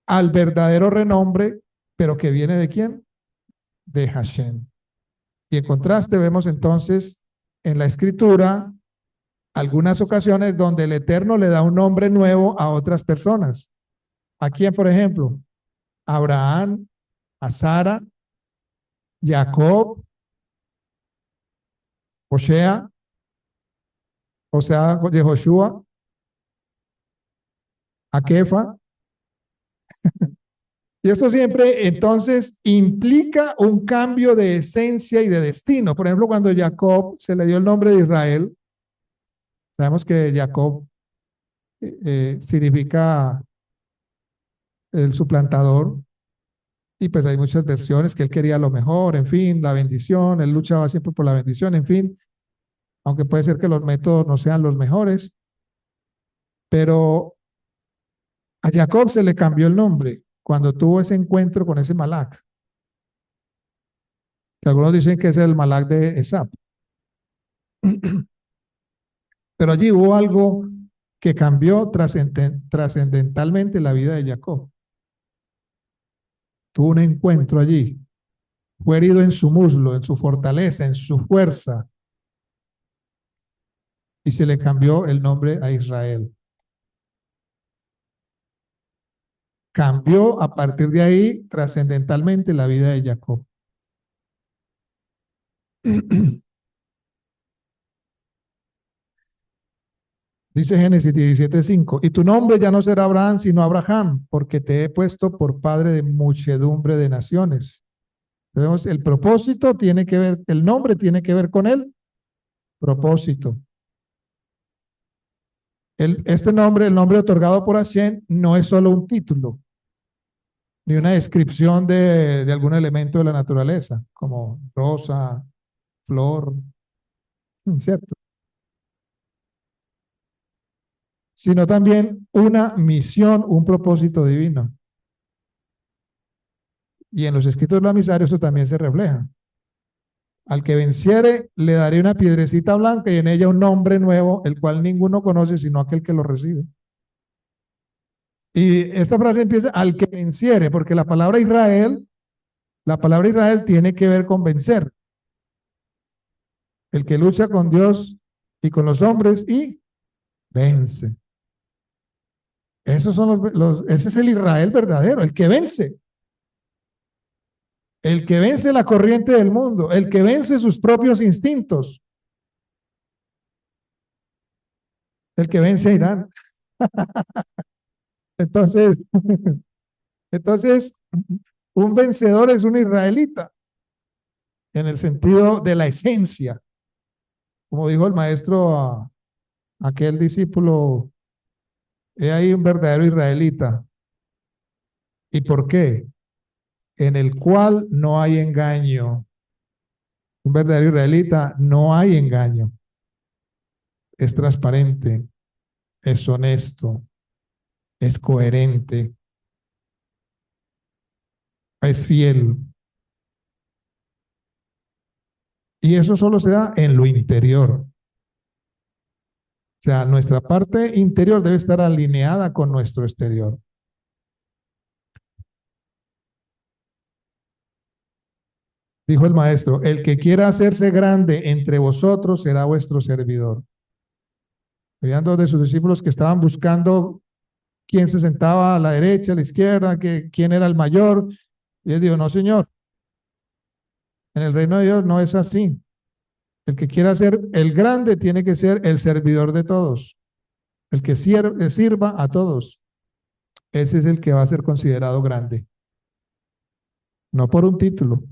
al verdadero renombre, pero que viene ¿de quién? De Hashem. Y en contraste vemos entonces en la escritura algunas ocasiones donde el Eterno le da un nombre nuevo a otras personas. ¿A quién, por ejemplo? Abraham, a Sara, Jacob, Osea, Yehoshua, a Kefa. Y esto siempre entonces implica un cambio de esencia y de destino. Por ejemplo, cuando Jacob se le dio el nombre de Israel, sabemos que Jacob significa el suplantador, y pues hay muchas versiones que él quería lo mejor, en fin, la bendición, él luchaba siempre por la bendición, en fin, aunque puede ser que los métodos no sean los mejores, pero a Jacob se le cambió el nombre cuando tuvo ese encuentro con ese Malak, que algunos dicen que es el Malak de Esap. Pero allí hubo algo que cambió trascendentalmente la vida de Jacob. Tuvo un encuentro allí, fue herido en su muslo, en su fortaleza, en su fuerza, y se le cambió el nombre a Israel. Cambió a partir de ahí trascendentalmente la vida de Jacob. Dice Génesis 17:5, y tu nombre ya no será Abraham, sino Abraham, porque te he puesto por padre de muchedumbre de naciones. Vemos, el propósito tiene que ver, el nombre tiene que ver con el propósito. Este nombre, el nombre otorgado por Hashem, no es solo un título, ni una descripción de algún elemento de la naturaleza, como rosa, flor, ¿cierto? Sino también una misión, un propósito divino. Y en los escritos lamisarios esto también se refleja. Al que venciere, le daré una piedrecita blanca y en ella un nombre nuevo, el cual ninguno conoce sino aquel que lo recibe. Y esta frase empieza al que venciere, porque la palabra Israel tiene que ver con vencer. El que lucha con Dios y con los hombres y vence. Esos son ese es el Israel verdadero, el que vence. El que vence la corriente del mundo, el que vence sus propios instintos, el que vence a Irán. Entonces, entonces, un vencedor es un israelita, en el sentido de la esencia. Como dijo el maestro a aquel discípulo, he ahí un verdadero israelita. ¿Y por qué? En el cual no hay engaño. Un verdadero israelita no hay engaño. Es transparente, es honesto, es coherente, es fiel. Y eso solo se da en lo interior. O sea, nuestra parte interior debe estar alineada con nuestro exterior. Dijo el maestro, el que quiera hacerse grande entre vosotros será vuestro servidor. Habían dos de sus discípulos que estaban buscando quién se sentaba a la derecha, a la izquierda, quién era el mayor. Y él dijo, no, señor, en el reino de Dios no es así. El que quiera ser el grande tiene que ser el servidor de todos. El que sirva a todos. Ese es el que va a ser considerado grande. No por un título.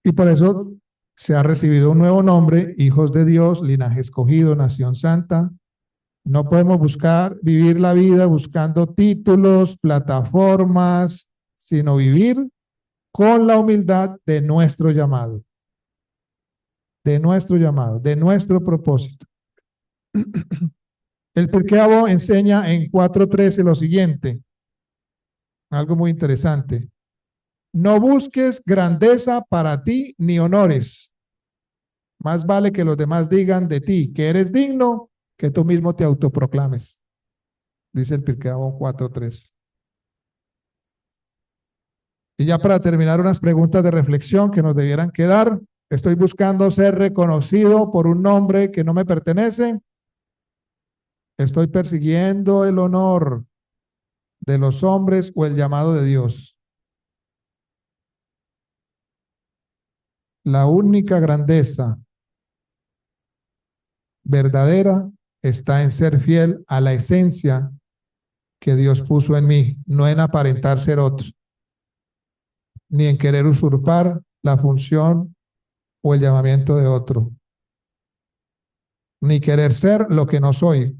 Y por eso se ha recibido un nuevo nombre, hijos de Dios, linaje escogido, nación santa. No podemos vivir la vida buscando títulos, plataformas, sino vivir con la humildad de nuestro llamado, de nuestro propósito. El Pirkei Avot enseña en 4.13 lo siguiente, algo muy interesante. No busques grandeza para ti ni honores. Más vale que los demás digan de ti que eres digno que tú mismo te autoproclames. Dice el Pirkei Avot 4.3. Y ya para terminar, unas preguntas de reflexión que nos debieran quedar. ¿Estoy buscando ser reconocido por un nombre que no me pertenece? ¿Estoy persiguiendo el honor de los hombres o el llamado de Dios? La única grandeza verdadera está en ser fiel a la esencia que Dios puso en mí, no en aparentar ser otro, ni en querer usurpar la función o el llamamiento de otro, ni querer ser lo que no soy.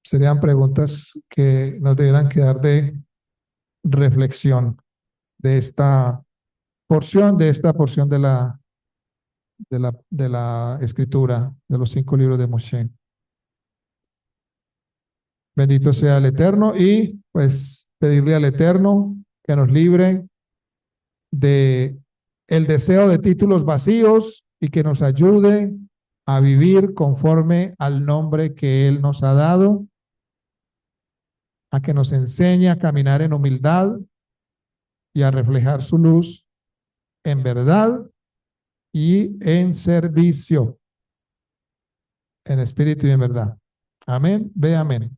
Serían preguntas que nos debieran quedar de reflexión de esta porción de la escritura de los 5 libros de Moshe. Bendito sea el Eterno y pues pedirle al Eterno que nos libre de el deseo de títulos vacíos y que nos ayude a vivir conforme al nombre que Él nos ha dado, a que nos enseñe a caminar en humildad y a reflejar su luz en verdad y en servicio, en espíritu y en verdad. Amén. Ve amén.